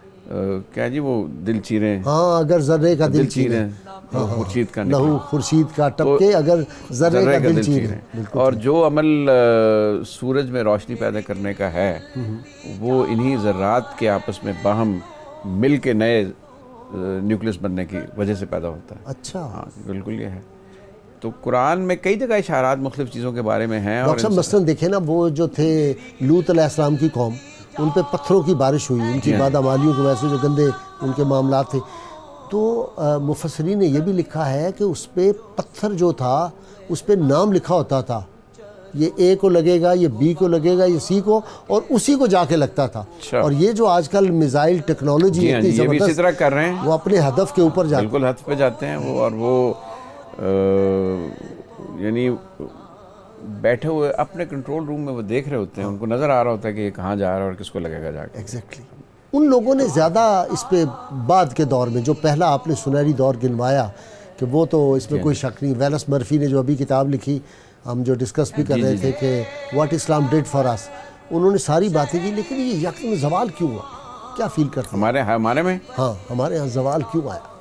کیا جی وہ دل چیریں, ہاں اگر ذرے کا دل چیریں خورشید کا نکلا، لہو خورشید کا ٹپکے اگر ذرے کا دل چیرے. اور جو عمل سورج میں روشنی پیدا کرنے کا ہے وہ انہی ذرات کے آپس میں باہم مل کے نئے نیوکلس بننے کی وجہ سے پیدا ہوتا ہے. اچھا ہاں بالکل یہ ہے. تو قرآن میں کئی جگہ اشارات مختلف چیزوں کے بارے میں ہیں. ڈاکٹر صاحب مثلاً دیکھیں نا، وہ جو تھے لوط علیہ السلام کی قوم، ان پہ پتھروں کی بارش ہوئی، ان کی بادامالیوں کی وجہ سے جو گندے ان کے معاملات تھے. تو مفسرین نے یہ بھی لکھا ہے کہ اس پہ پتھر جو تھا اس پہ نام لکھا ہوتا تھا، یہ اے کو لگے گا، یہ بی کو لگے گا، یہ سی کو، اور اسی کو جا کے لگتا تھا. اور یہ جو آج کل میزائل ٹیکنالوجی اتنی یہ بھی اسی طرح کر رہے ہیں، وہ اپنے ہدف کے اوپر جاتے ہیں. بالکل ہدف پہ جاتے ہیں وہ. اور وہ یعنی بیٹھے ہوئے اپنے کنٹرول روم میں وہ دیکھ رہے ہوتے ہیں، ان کو نظر آ رہا ہوتا ہے کہ یہ کہاں جا رہا ہے اور کس کو لگے گا جا کے. ایگزیکٹلی. ان لوگوں نے زیادہ اس پہ بعد کے دور میں، جو پہلا آپ نے سنہری دور گنوایا کہ وہ تو اس میں کوئی شک نہیں. ویلس مرفی نے جو ابھی کتاب لکھی، ہم جو ڈسکس بھی کر رہے تھے کہ واٹ اسلام ڈیڈ فار اس، انہوں نے ساری باتیں کی، لیکن یہ یکدم زوال کیوں ہوا؟ کیا فیل کرتے ہیں ہمارے میں؟ ہاں ہمارے ہاں زوال کیوں آیا؟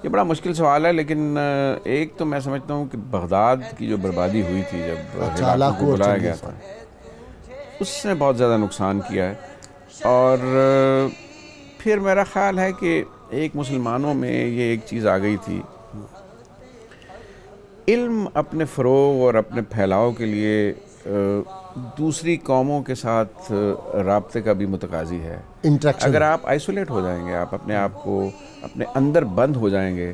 یہ بڑا مشکل سوال ہے، لیکن ایک تو میں سمجھتا ہوں کہ بغداد کی جو بربادی ہوئی تھی جب ہلاکو کو بلایا گیا تھا، اس نے بہت زیادہ نقصان کیا ہے. اور پھر میرا خیال ہے کہ ایک مسلمانوں میں یہ ایک چیز آ گئی تھی، علم اپنے فروغ اور اپنے پھیلاؤ کے لیے دوسری قوموں کے ساتھ رابطے کا بھی متقاضی ہے. اگر آپ آئسولیٹ ہو جائیں گے، آپ اپنے آپ کو اپنے اندر بند ہو جائیں گے،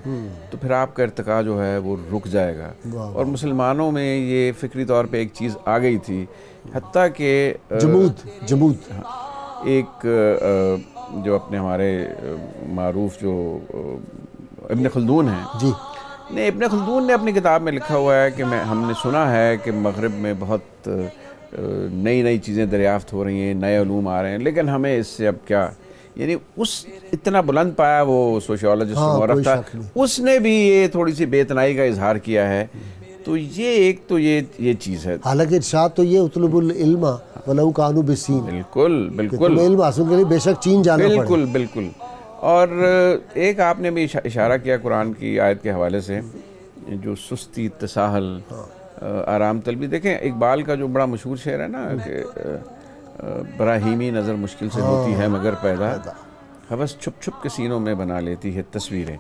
تو پھر آپ کا ارتقاء جو ہے وہ رک جائے گا. اور مسلمانوں میں یہ فکری طور پہ ایک چیز آ گئی تھی، حتیٰ کہ جمود ایک جو اپنے ہمارے معروف جو ابن خلدون ہیں، جی ابن خلدون نے اپنی کتاب میں لکھا ہوا ہے کہ ہم نے سنا ہے کہ مغرب میں بہت نئی چیزیں دریافت ہو رہی ہیں، نئے علوم آ رہے ہیں، لیکن ہمیں اس سے اب کیا. یعنی اس اتنا بلند پایا وہ سوشیولوجسٹ مورخ تھا، اس نے بھی یہ تھوڑی سی بے اتنائی کا اظہار کیا ہے. تو یہ ایک تو یہ چیز ہے. حالانکہ ارشاد تو یہ اطلب العلم ولو کانوا بالصین، بالکل تمہیں علم حاصل کے لیے بے شک چین جانا پڑے. بالکل. اور ایک آپ نے بھی اشارہ کیا قرآن کی آیت کے حوالے سے، جو سستی، تساہل، آرام طلبی. دیکھیں اقبال کا جو بڑا مشہور شعر ہے نا کہ براہیمی نظر مشکل سے ہوتی ہے مگر پیدا، ہوس چھپ چھپ کے سینوں میں بنا لیتی ہے تصویریں.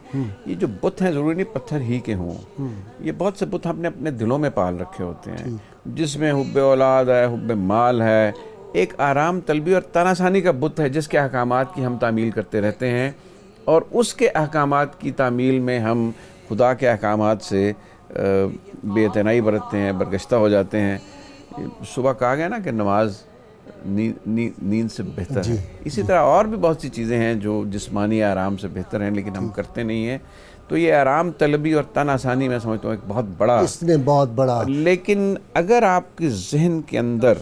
یہ جو بت ہیں ضروری نہیں پتھر ہی کے ہوں، یہ بہت سے بت ہم نے اپنے دلوں میں پال رکھے ہوتے ہیں، جس میں حب اولاد ہے، حب مال ہے. ایک آرام طلبی اور تناسانی کا بت ہے جس کے احکامات کی ہم تعمیل کرتے رہتے ہیں، اور اس کے احکامات کی تعمیل میں ہم خدا کے احکامات سے بے اعتنائی برتتے ہیں، برگشتہ ہو جاتے ہیں. صبح کہا گیا نا کہ نماز نیند سے بہتر ہے. اسی طرح اور بھی بہت سی چیزیں ہیں جو جسمانی آرام سے بہتر ہیں، لیکن ہم کرتے نہیں ہیں. تو یہ آرام طلبی اور تن آسانی میں سمجھتا ہوں ایک بہت بڑا، اس نے بہت بڑا. لیکن اگر آپ کے ذہن کے اندر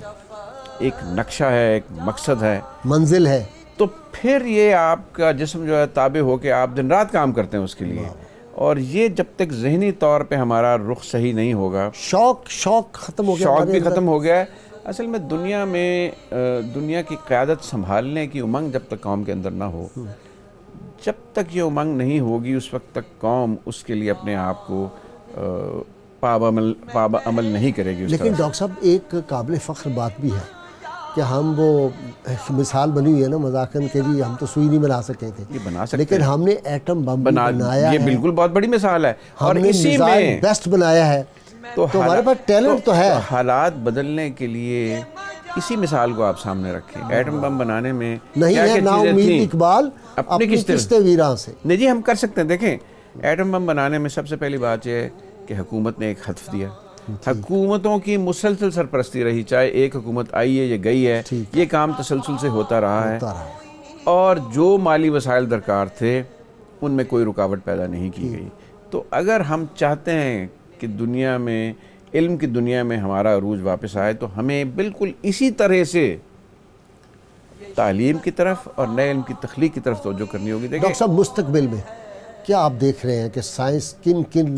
ایک نقشہ ہے، ایک مقصد ہے، منزل ہے، تو پھر یہ آپ کا جسم جو ہے تابع ہو کے آپ دن رات کام کرتے ہیں اس کے لیے. اور یہ جب تک ذہنی طور پہ ہمارا رخ صحیح نہیں ہوگا، شوق ختم ہو گیا، شوق بھی ختم ہو گیا ہے. اصل میں دنیا کی قیادت سنبھالنے کی امنگ جب تک قوم کے اندر نہ ہو، جب تک یہ امنگ نہیں ہوگی اس وقت تک قوم اس کے لیے اپنے آپ کو پاب عمل نہیں کرے گی. لیکن ڈاکٹر صاحب ایک قابل فخر بات بھی ہے کہ ہم وہ مثال بنی ہوئی ہے نا مذاکرن کے لیے، ہم تو سوئی نہیں بنا سکے تھے، یہ بنا سکتے لیکن ہم نے ایٹم بم بنایا ہے. یہ بالکل بہت بڑی مثال ہے. اور ہم نے اسی میں بیسٹ بنایا ہے. تو ہمارے پاس ٹیلنٹ تو ہے. حالات بدلنے کے لیے اسی مثال کو آپ سامنے رکھیں. ایٹم بم بنانے میں نہیں ہے نا امید اقبال اپنی قسطِ ویراں سے. نہیں جی ہم کر سکتے ہیں. دیکھیں ایٹم بم بنانے میں سب سے پہلی بات یہ ہے کہ حکومت نے ایک ہدف دیا. حکومتوں کی مسلسل سرپرستی رہی، چاہے ایک حکومت آئی ہے یا گئی ہے، یہ کام تسلسل سے ہوتا رہا ہے. اور جو مالی وسائل درکار تھے ان میں کوئی رکاوٹ پیدا نہیں کی گئی. تو اگر ہم چاہتے ہیں کہ دنیا میں، علم کی دنیا میں ہمارا عروج واپس آئے، تو ہمیں بالکل اسی طرح سے تعلیم کی طرف اور نئے علم کی تخلیق کی طرف توجہ کرنی ہوگی. ڈاکٹر صاحب مستقبل میں کیا آپ دیکھ رہے ہیں کہ سائنس کن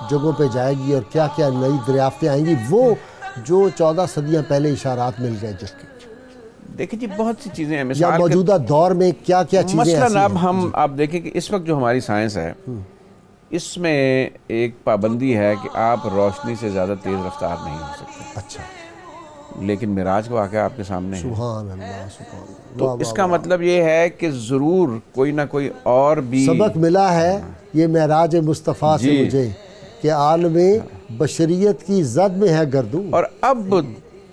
جگہوں پہ جائے گی اور کیا کیا نئی دریافتیں آئیں گی، وہ جو 14 صدیاں پہلے اشارات مل گئے جس کے؟ دیکھیں جی بہت سی چیزیں ہیں. یا موجودہ دور میں کیا کیا چیزیں مثلاً اب ہم آپ دیکھیں کہ اس وقت جو ہماری سائنس ہے، اس میں ایک پابندی ہے کہ آپ روشنی سے زیادہ تیز رفتار نہیں ہو سکتے. اچھا. لیکن معراج کا واقعہ آپ کے سامنے ہے. سبحان اللہ سبحان اللہ. تو اس کا مطلب یہ ہے کہ ضرور کوئی نہ کوئی اور بھی سبق ملا ہے یہ معراج مصطفیٰ سے مجھے کہ عالم بشریت کی زد میں ہے گردوں. اور اب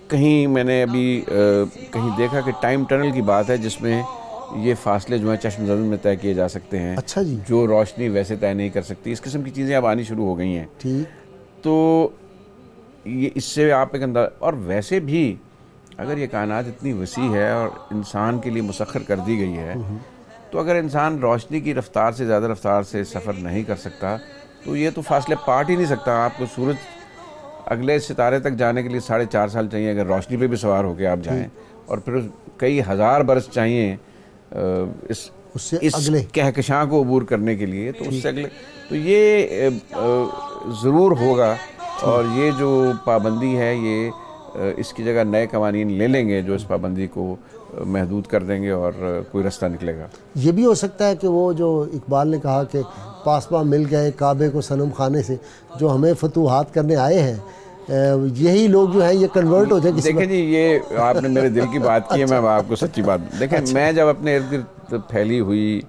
کہیں میں نے ابھی کہیں دیکھا کہ ٹائم ٹنل کی بات ہے جس میں یہ فاصلے جو ہیں چشم زدن میں طے کیے جا سکتے ہیں. اچھا جی. جو روشنی ویسے طے نہیں کر سکتی. اس قسم کی چیزیں اب آنی شروع ہو گئی ہیں. ٹھیک. تو یہ اس سے آپ ایک انداز. اور ویسے بھی اگر یہ کائنات اتنی وسیع ہے اور انسان کے لیے مسخر کر دی گئی ہے تو اگر انسان روشنی کی رفتار سے زیادہ رفتار سے سفر نہیں کر سکتا تو یہ تو فاصلے پاٹ ہی نہیں سکتا. آپ کو سورج اگلے ستارے تک جانے کے لیے 4.5 سال چاہیے اگر روشنی پہ بھی سوار ہو کے آپ جائیں, اور پھر کئی ہزار برس چاہیے اس کہکشاں کو عبور کرنے کے لیے. تو اس سے اگلے تو یہ ضرور ہوگا. اور یہ جو پابندی ہے یہ اس کی جگہ نئے قوانین لے لیں گے جو اس پابندی کو محدود کر دیں گے اور کوئی رستہ نکلے گا. یہ بھی ہو سکتا ہے کہ وہ جو اقبال نے کہا کہ پاسباں مل گئے کعبے کو صنم خانے سے, جو ہمیں فتوحات کرنے آئے ہیں یہی لوگ جو ہیں یہ کنورٹ ہو جائے. دیکھیں جی یہ آپ نے میرے دل کی بات کی ہے. میں آپ کو سچی بات دیکھیں میں جب اپنے ارد گرد پھیلی ہوئی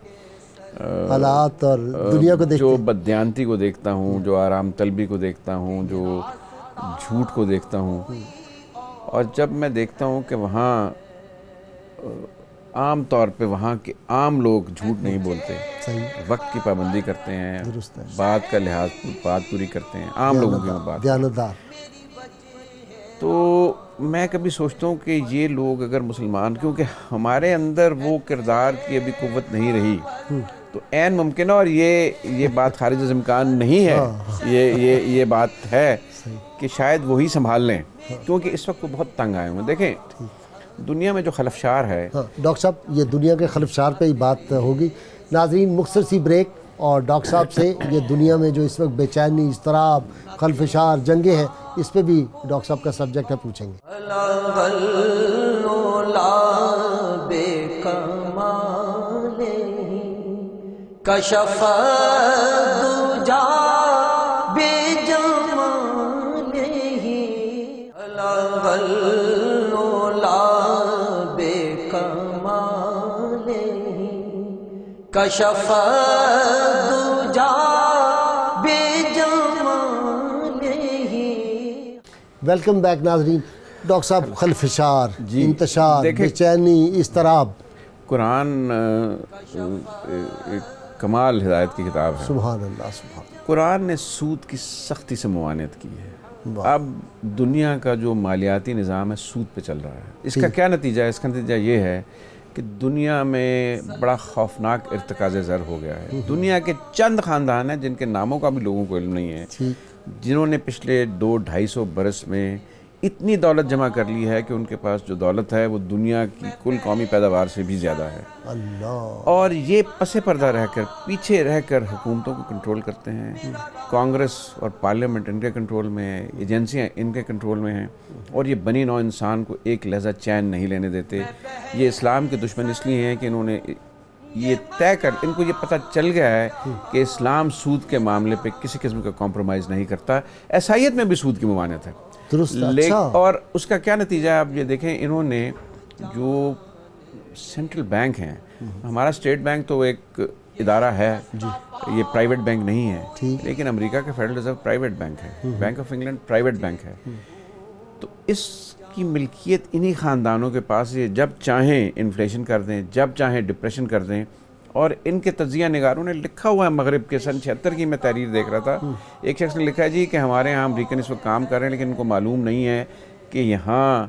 حالات اور دنیا کو جو بددیانتی کو دیکھتا ہوں, جو آرام طلبی کو دیکھتا ہوں, جو جھوٹ کو دیکھتا ہوں, اور جب میں دیکھتا ہوں کہ وہاں عام طور پہ وہاں کے عام لوگ جھوٹ نہیں بولتے, وقت کی پابندی کرتے ہیں, بات کا لحاظ بات پوری کرتے ہیں, عام لوگوں کی بات دیانتدار, تو میں کبھی سوچتا ہوں کہ یہ لوگ اگر مسلمان, کیونکہ ہمارے اندر وہ کردار کی ابھی قوت نہیں رہی, تو عین ممکن ہے, اور یہ بات خارج از امکان نہیں ہے, یہ بات ہے کہ شاید وہی سنبھال لیں, کیونکہ اس وقت وہ بہت تنگ آئے ہوئے. دیکھیں دنیا میں جو خلفشار ہے. ڈاکٹر صاحب یہ دنیا کے خلفشار پہ ہی بات ہوگی. ناظرین مختصر سی بریک, اور ڈاکٹر صاحب سے یہ دنیا میں جو اس وقت بے چینی, اضطراب, خلفشار, جنگیں ہیں, اس پہ بھی ڈاکٹر صاحب کا سبجیکٹ ہے, پوچھیں گے. کشف دجا بے جمالہ الغلا بے کمالہ کشف دجا بے جمالہ. ویلکم بیک ناظرین. ڈاکٹر صاحب خلفشار, انتشار, بے چینی, اضطراب. قرآن کمال ہدایت کی کتاب ہے. سبحان اللہ سبحان اللہ. قرآن نے سود کی سختی سے ممانعت کی ہے. اب دنیا کا جو مالیاتی نظام ہے سود پہ چل رہا ہے. اس کا کیا نتیجہ ہے؟ اس کا نتیجہ یہ ہے کہ دنیا میں بڑا خوفناک ارتکاز زر ہو گیا ہے. دنیا کے چند خاندان ہیں جن کے ناموں کا بھی لوگوں کو علم نہیں ہے, جنہوں نے پچھلے 200-250 برس میں اتنی دولت جمع کر لی ہے کہ ان کے پاس جو دولت ہے وہ دنیا کی کل قومی پیداوار سے بھی زیادہ ہے. اللہ. اور یہ پس پردہ رہ کر, پیچھے رہ کر حکومتوں کو کنٹرول کرتے ہیں. کانگریس اور پارلیمنٹ ان کے کنٹرول میں ہے, ایجنسیاں ان کے کنٹرول میں ہیں, اور یہ بنی نوع انسان کو ایک لحظہ چین نہیں لینے دیتے. یہ اسلام کے دشمن اس لیے ہیں کہ انہوں نے یہ طے کر, ان کو یہ پتہ چل گیا ہے کہ اسلام سود کے معاملے پہ کسی قسم کا کمپرومائز نہیں کرتا. عیسائیت میں بھی سود کی ممانعت ہے. اور اس کا کیا نتیجہ ہے آپ یہ دیکھیں. انہوں نے جو سینٹرل بینک ہیں, ہمارا اسٹیٹ بینک تو ایک ادارہ ہے, یہ پرائیویٹ بینک نہیں ہے, لیکن امریکہ کا فیڈرل ریزرو پرائیویٹ بینک ہے, bank of England private bank ہے. تو اس کی ملکیت انہی خاندانوں کے پاس ہے. جب چاہیں انفلیشن کر دیں, جب چاہیں ڈپریشن کر دیں. اور ان کے تجزیہ نگاروں نے لکھا ہوا ہے, مغرب کے سن 76 کی میں تحریر دیکھ رہا تھا, ایک شخص نے لکھا ہے جی کہ ہمارے یہاں امریکن اس وقت کام کر رہے ہیں لیکن ان کو معلوم نہیں ہے کہ یہاں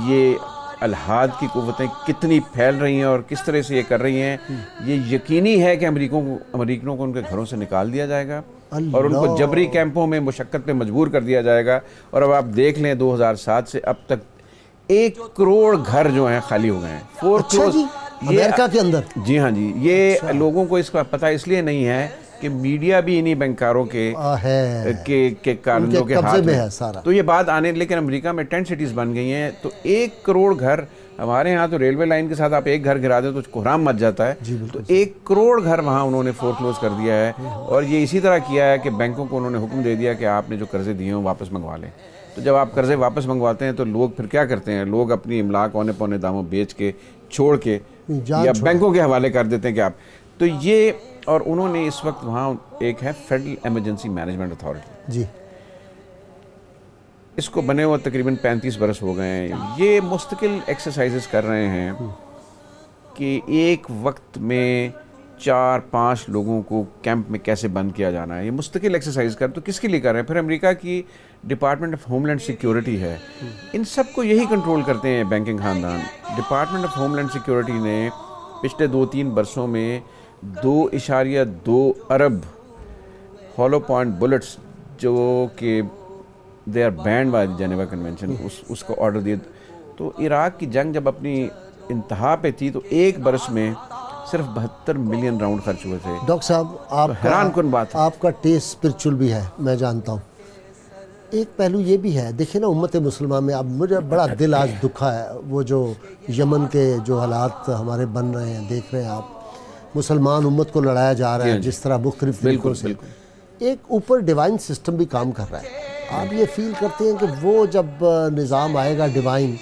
یہ الحاد کی قوتیں کتنی پھیل رہی ہیں اور کس طرح سے یہ کر رہی ہیں. یہ یقینی ہے کہ امریکنوں کو ان کے گھروں سے نکال دیا جائے گا اور ان کو جبری کیمپوں میں مشقت پہ مجبور کر دیا جائے گا. اور اب آپ دیکھ لیں 2007 سے اب تک 1 کروڑ گھر جو ہیں خالی ہو گئے ہیں. 4 کروڑ امریکہ کے اندر. جی ہاں جی. یہ لوگوں کو اس کا پتہ اس لیے نہیں ہے کہ میڈیا بھی انہی بینکاروں کے کارندوں کے ہاتھ میں ہے. تو یہ بات آنے, لیکن امریکہ میں 10 سٹیز بن گئی ہیں, تو 1 کروڑ گھر ہمارے ہاں تو ریلوے لائن کے ساتھ آپ ایک گھر گرا دیں تو کوہرام مچ جاتا ہے، تو 1 کروڑ گھر وہاں انہوں نے فور کلوز کر دیا ہے، اور یہ اسی طرح کیا ہے کہ بینکوں کو انہوں نے حکم دے دیا کہ آپ نے جو قرضے دیے ہیں واپس منگوا لیں۔ تو جب آپ قرضے واپس منگواتے ہیں تو لوگ پھر کیا کرتے ہیں، لوگ اپنی املاک اونے پونے داموں بیچ کے چھوڑ کے یا بینکوں کے حوالے کر دیتے ہیں کہ آپ، تو یہ، اور انہوں نے اس وقت وہاں ایک ہے فیڈرل ایمرجنسی مینجمنٹ اتھارٹی، جی اس کو بنے ہوئے تقریباً 35 برس ہو گئے ہیں۔ یہ مستقل ایکسرسائزز کر رہے ہیں کہ ایک وقت میں 4-5 لوگوں کو کیمپ میں کیسے بند کیا جانا ہے، یہ مستقل ایکسرسائز کر، تو کس کے لیے کر رہے ہیں؟ پھر امریکہ کی department of homeland security ہے، ان سب کو یہی کنٹرول کرتے ہیں بینکنگ خاندان۔ Department of homeland security نے پچھلے 2-3 برسوں میں 2.2 ارب ہالو پوائنٹ بلٹس، جو کہ they are banned by Geneva convention, اس کو آرڈر دیے۔ تو عراق کی جنگ جب اپنی انتہا پہ تھی تو ایک برس میں صرف 72 ملین راؤنڈ خرچ ہوئے تھے۔ ڈاکٹر صاحب حیران کن بات ہے۔ آپ کا ٹیسٹ اسپرچل بھی ہے، میں جانتا ہوں۔ ایک پہلو یہ بھی ہے، دیکھیں نا امت مسلمہ میں اب مجھے بڑا دل آج دکھا ہے، وہ جو یمن کے جو حالات ہمارے بن رہے ہیں، دیکھ رہے ہیں آپ، مسلمان امت کو لڑایا جا رہا ہے جس طرح مختلف طریقوں سے، ایک اوپر ڈیوائن سسٹم بھی کام کر رہا ہے۔ آپ یہ فیل کرتے ہیں کہ وہ جب نظام آئے گا ڈیوائن،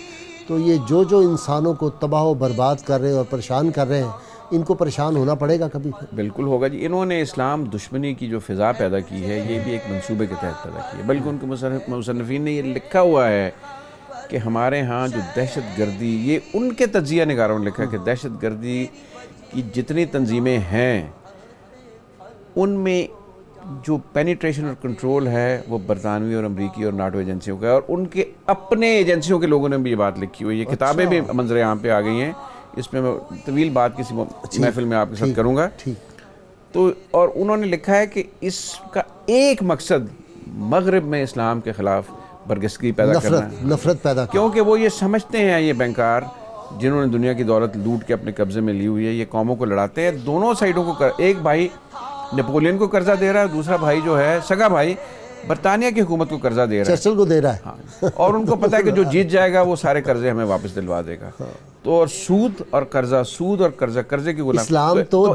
تو یہ جو انسانوں کو تباہ و برباد کر رہے ہیں اور پریشان کر رہے ہیں، ان کو پریشان ہونا پڑے گا کبھی؟ بالکل ہوگا جی۔ انہوں نے اسلام دشمنی کی جو فضا پیدا کی ہے، یہ بھی ایک منصوبے کے تحت پیدا کی ہے، بلکہ ان کے مصنفین نے یہ لکھا ہوا ہے کہ ہمارے ہاں جو دہشت گردی، یہ ان کے تجزیہ نگاروں نے لکھا کہ دہشت گردی کی جتنی تنظیمیں ہیں ان میں جو پینیٹریشن اور کنٹرول ہے وہ برطانوی اور امریکی اور ناٹو ایجنسیوں کا ہے، اور ان کے اپنے ایجنسیوں کے لوگوں نے بھی یہ بات لکھی ہوئی ہے۔ یہ کتابیں بھی منظر عام پہ آ گئی ہیں، اس میں طویل بات کسی محفل میں آپ کے ساتھ کروں گا۔ تو اور انہوں نے لکھا ہے کہ اس کا ایک مقصد مغرب میں اسلام کے خلاف برگزیدگی پیدا کرنا ہے، نفرت پیدا، کیونکہ وہ یہ سمجھتے ہیں، یہ بینکار جنہوں نے دنیا کی دولت لوٹ کے اپنے قبضے میں لی ہوئی ہے، یہ قوموں کو لڑاتے ہیں، دونوں سائڈوں کو ایک بھائی نیپولین کو قرضہ دے رہا ہے، دوسرا بھائی جو ہے سگا بھائی برطانیہ کی حکومت کو قرضہ دے رہا ہے، چرچل کو دے رہا ہے، اور ان کو پتہ ہے کہ جو جیت جائے گا وہ سارے قرضے ہمیں واپس دلوا دے گا۔ تو اور سود اور قرضہ، سود اور قرضہ، قرضے کی غلام۔ اسلام تو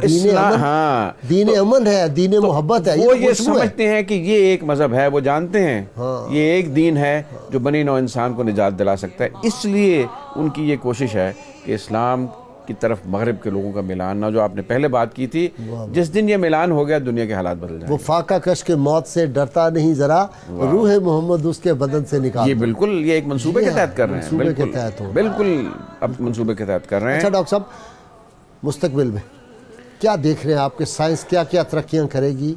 دین امن ہے، دین محبت ہے۔ وہ یہ سمجھتے ہیں کہ یہ ایک مذہب ہے، وہ جانتے ہیں یہ ایک دین ہے جو بنی نوع انسان کو نجات دلا سکتا ہے، اس لیے ان کی یہ کوشش ہے کہ اسلام کی طرف مغرب کے لوگوں کا ملان نہ، جو آپ نے پہلے بات کی تھی، جس دن یہ ملان ہو گیا دنیا کے حالات بدل جائیں۔ وہ فاقہ کش کے موت سے ڈرتا نہیں ذرا، روح محمد اس کے بدن سے نکال۔ یہ بالکل، یہ ایک منصوبے کے تحت کر رہے ہیں، بالکل اب منصوبے کے تحت کر رہے ہیں۔ اچھا ڈاکٹر صاحب، مستقبل میں کیا دیکھ رہے ہیں آپ کے سائنس کیا کیا ترقیاں کرے گی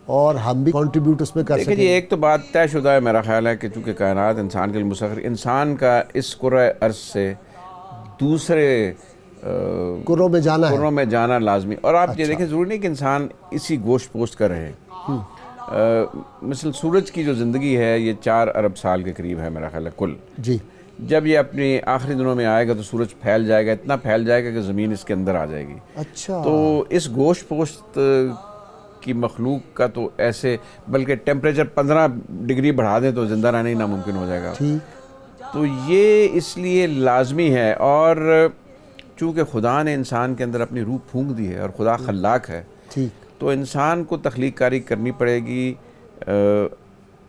اور ہم بھی کنٹریبیوٹ اس میں کر سکیں؟ دیکھیں جی، ایک تو بات طے شدہ ہے میرا خیال ہے کہ چونکہ کائنات انسان کے لیے مسخر، انسان کا اس کرۂ ارض سے دوسرے کروں میں جانا لازمی، اور آپ یہ دیکھیں ضروری نہیں کہ انسان اسی گوشت پوشت کا رہے۔ مثلا سورج کی جو زندگی ہے یہ 4 ارب سال کے قریب ہے میرا خیال ہے کل۔ جی، جب یہ اپنی آخری دنوں میں آئے گا تو سورج پھیل جائے گا، اتنا پھیل جائے گا کہ زمین اس کے اندر آ جائے گی۔ اچھا، تو اس گوشت پوشت کی مخلوق کا تو ایسے، بلکہ ٹیمپریچر 15 ڈگری بڑھا دیں تو زندہ رہنا ہی ناممکن ہو جائے گا۔ تو یہ اس لیے لازمی ہے، اور چونکہ خدا نے انسان کے اندر اپنی روح پھونک دی ہے اور خدا خلاق ہے، تو انسان کو تخلیق کاری کرنی پڑے گی،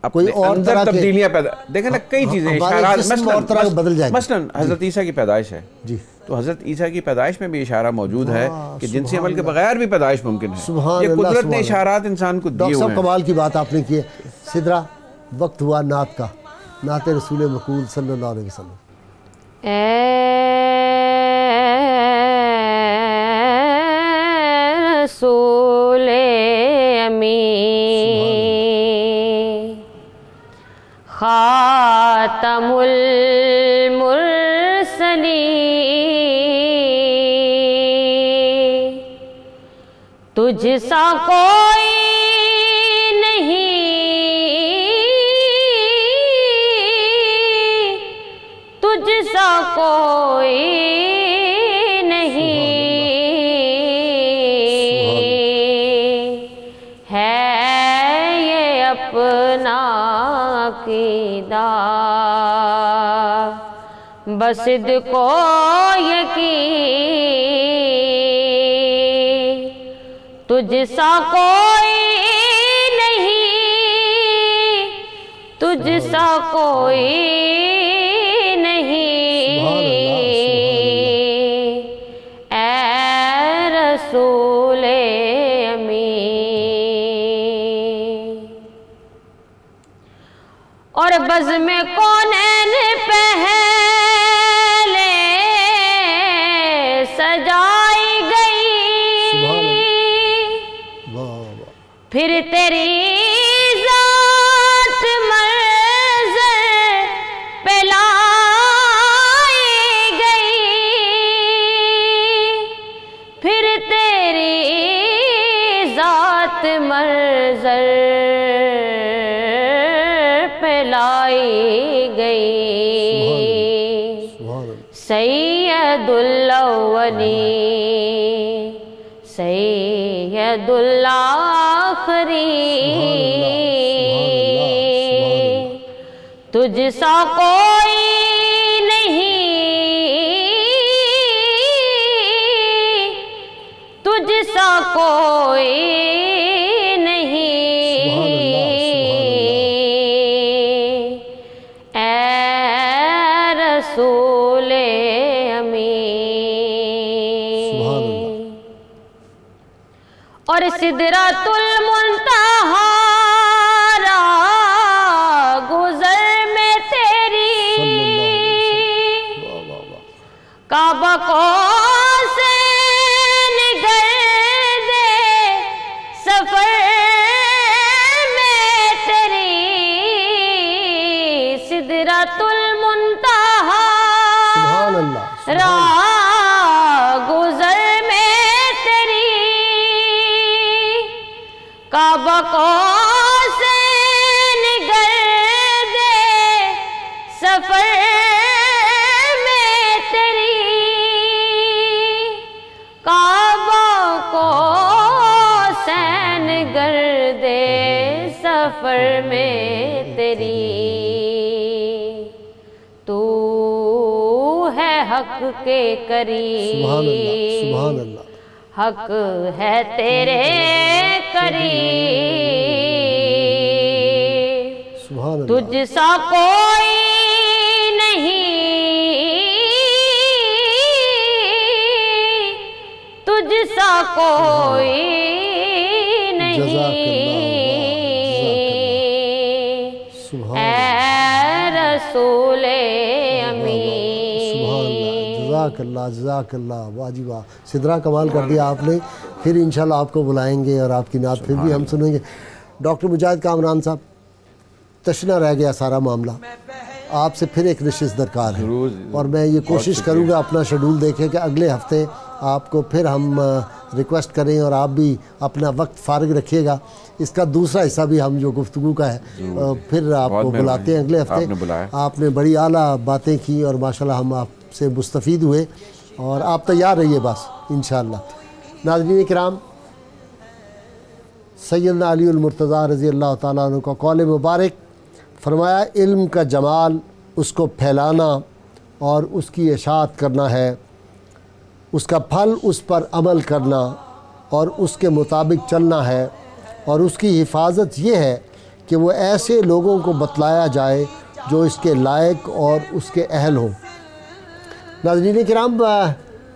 اپنے اندر تبدیلیاں پیدا، دیکھیں نا کئی چیزیں اشارات، مثلا حضرت عیسیٰ کی پیدائش ہے، تو حضرت عیسیٰ کی پیدائش میں بھی اشارہ موجود ہے کہ جنسی عمل کے بغیر بھی پیدائش ممکن ہے۔ یہ قدرت نے اشارات انسان کو دیے ہوئے ہیں۔ ڈاکٹر صاحب کمال کی بات آپ نے کی ہے۔ سدرا، وقت ہوا نعت کا، نعت رسول مقبول صلی اللہ علیہ وسلم۔ رسول امین خاتم المرسلین، تجھ سا کوئی نہیں، تجھ سا کوئی بصد کو یقین تجھ سا کوئی نہیں، تجھ سا کوئی نہیں، اے رسول امین۔ اور بزم کونین پہلے سجائی گئی، پھر تیری ذات منظر پہ لائی گئی، پھر تیری ذات منظر پہ لائی گئی۔ سید الاولین سید الآخرین، تجھ سا کوئی نہیں، تجھ سا کوئی نہیں، اے رسول امین۔ اور سدرۃ المنتہا را گزر میں تیری، کعبہ کو سے نگر دے سفر میں تیری، سدرۃ المنتہا را گزر میں تیری، کعبہ کو سے نگر دے سفر میں تیری، کعبہ کو سے نگر دے سفر میں تیری، تو ہے حق کے قریب، سبحان اللہ، حق ہے تیرے قریب، سبحان اللہ، تجھ سا کوئی نہیں، تجھ سا کوئی نہیں، اے رسول امین۔ جزاک اللہ، جزاک اللہ، واہ جی واہ، سدرا کمال کر دیا آپ نے۔ پھر انشاءاللہ آپ کو بلائیں گے اور آپ کی نعت پھر بھی ہم سنیں گے۔ ڈاکٹر مجاہد کامران صاحب، تشنا رہ گیا سارا معاملہ، آپ سے پھر ایک نشست درکار ہے، اور میں یہ کوشش کروں گا اپنا شیڈول دیکھیں کہ اگلے ہفتے آپ کو پھر ہم ریکویسٹ کریں اور آپ بھی اپنا وقت فارغ رکھیے گا۔ اس کا دوسرا حصہ بھی ہم جو گفتگو کا ہے پھر آپ کو بلاتے ہیں اگلے ہفتے۔ آپ نے بڑی اعلیٰ باتیں کی اور ماشاءاللہ ہم آپ سے مستفید ہوئے، اور آپ تیار رہیے بس انشاءاللہ۔ ناظرین کرام، سیدنا علی المرتضیٰ رضی اللہ تعالیٰ عنہ کا قول مبارک فرمایا، علم کا جمال اس کو پھیلانا اور اس کی اشاعت کرنا ہے، اس کا پھل اس پر عمل کرنا اور اس کے مطابق چلنا ہے، اور اس کی حفاظت یہ ہے کہ وہ ایسے لوگوں کو بتلایا جائے جو اس کے لائق اور اس کے اہل ہوں۔ ناظرین کرام،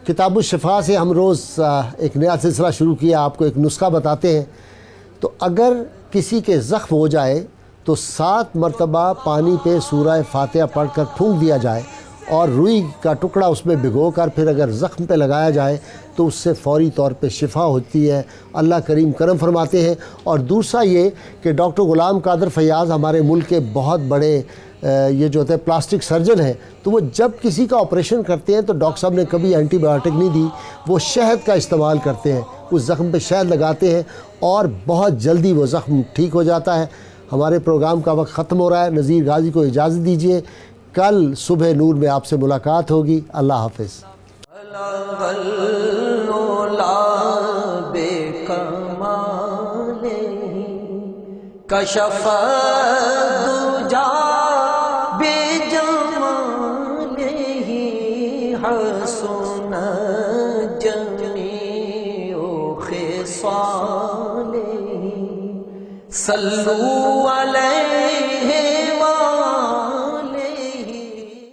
کتاب الشفا سے ہم روز ایک نیا سلسلہ شروع کیا، آپ کو ایک نسخہ بتاتے ہیں۔ تو اگر کسی کے زخم ہو جائے تو 7 مرتبہ پانی پہ سورہ فاتحہ پڑھ کر پھونک دیا جائے، اور روئی کا ٹکڑا اس میں بھگو کر پھر اگر زخم پہ لگایا جائے تو اس سے فوری طور پہ شفا ہوتی ہے۔ اللہ کریم کرم فرماتے ہیں۔ اور دوسرا یہ کہ ڈاکٹر غلام قادر فیاض ہمارے ملک کے بہت بڑے یہ جو ہوتے ہیں پلاسٹک سرجن ہیں، تو وہ جب کسی کا آپریشن کرتے ہیں تو ڈاکٹر صاحب نے کبھی اینٹی بایوٹک نہیں دی، وہ شہد کا استعمال کرتے ہیں، اس زخم پہ شہد لگاتے ہیں اور بہت جلدی وہ زخم ٹھیک ہو جاتا ہے۔ ہمارے پروگرام کا وقت ختم ہو رہا ہے، نذیر غازی کو اجازت دیجیے، کل صبح نور میں آپ سے ملاقات ہوگی۔ اللہ حافظ۔ کشف دجا بے جمالہ جميع خصاله صلوا عليه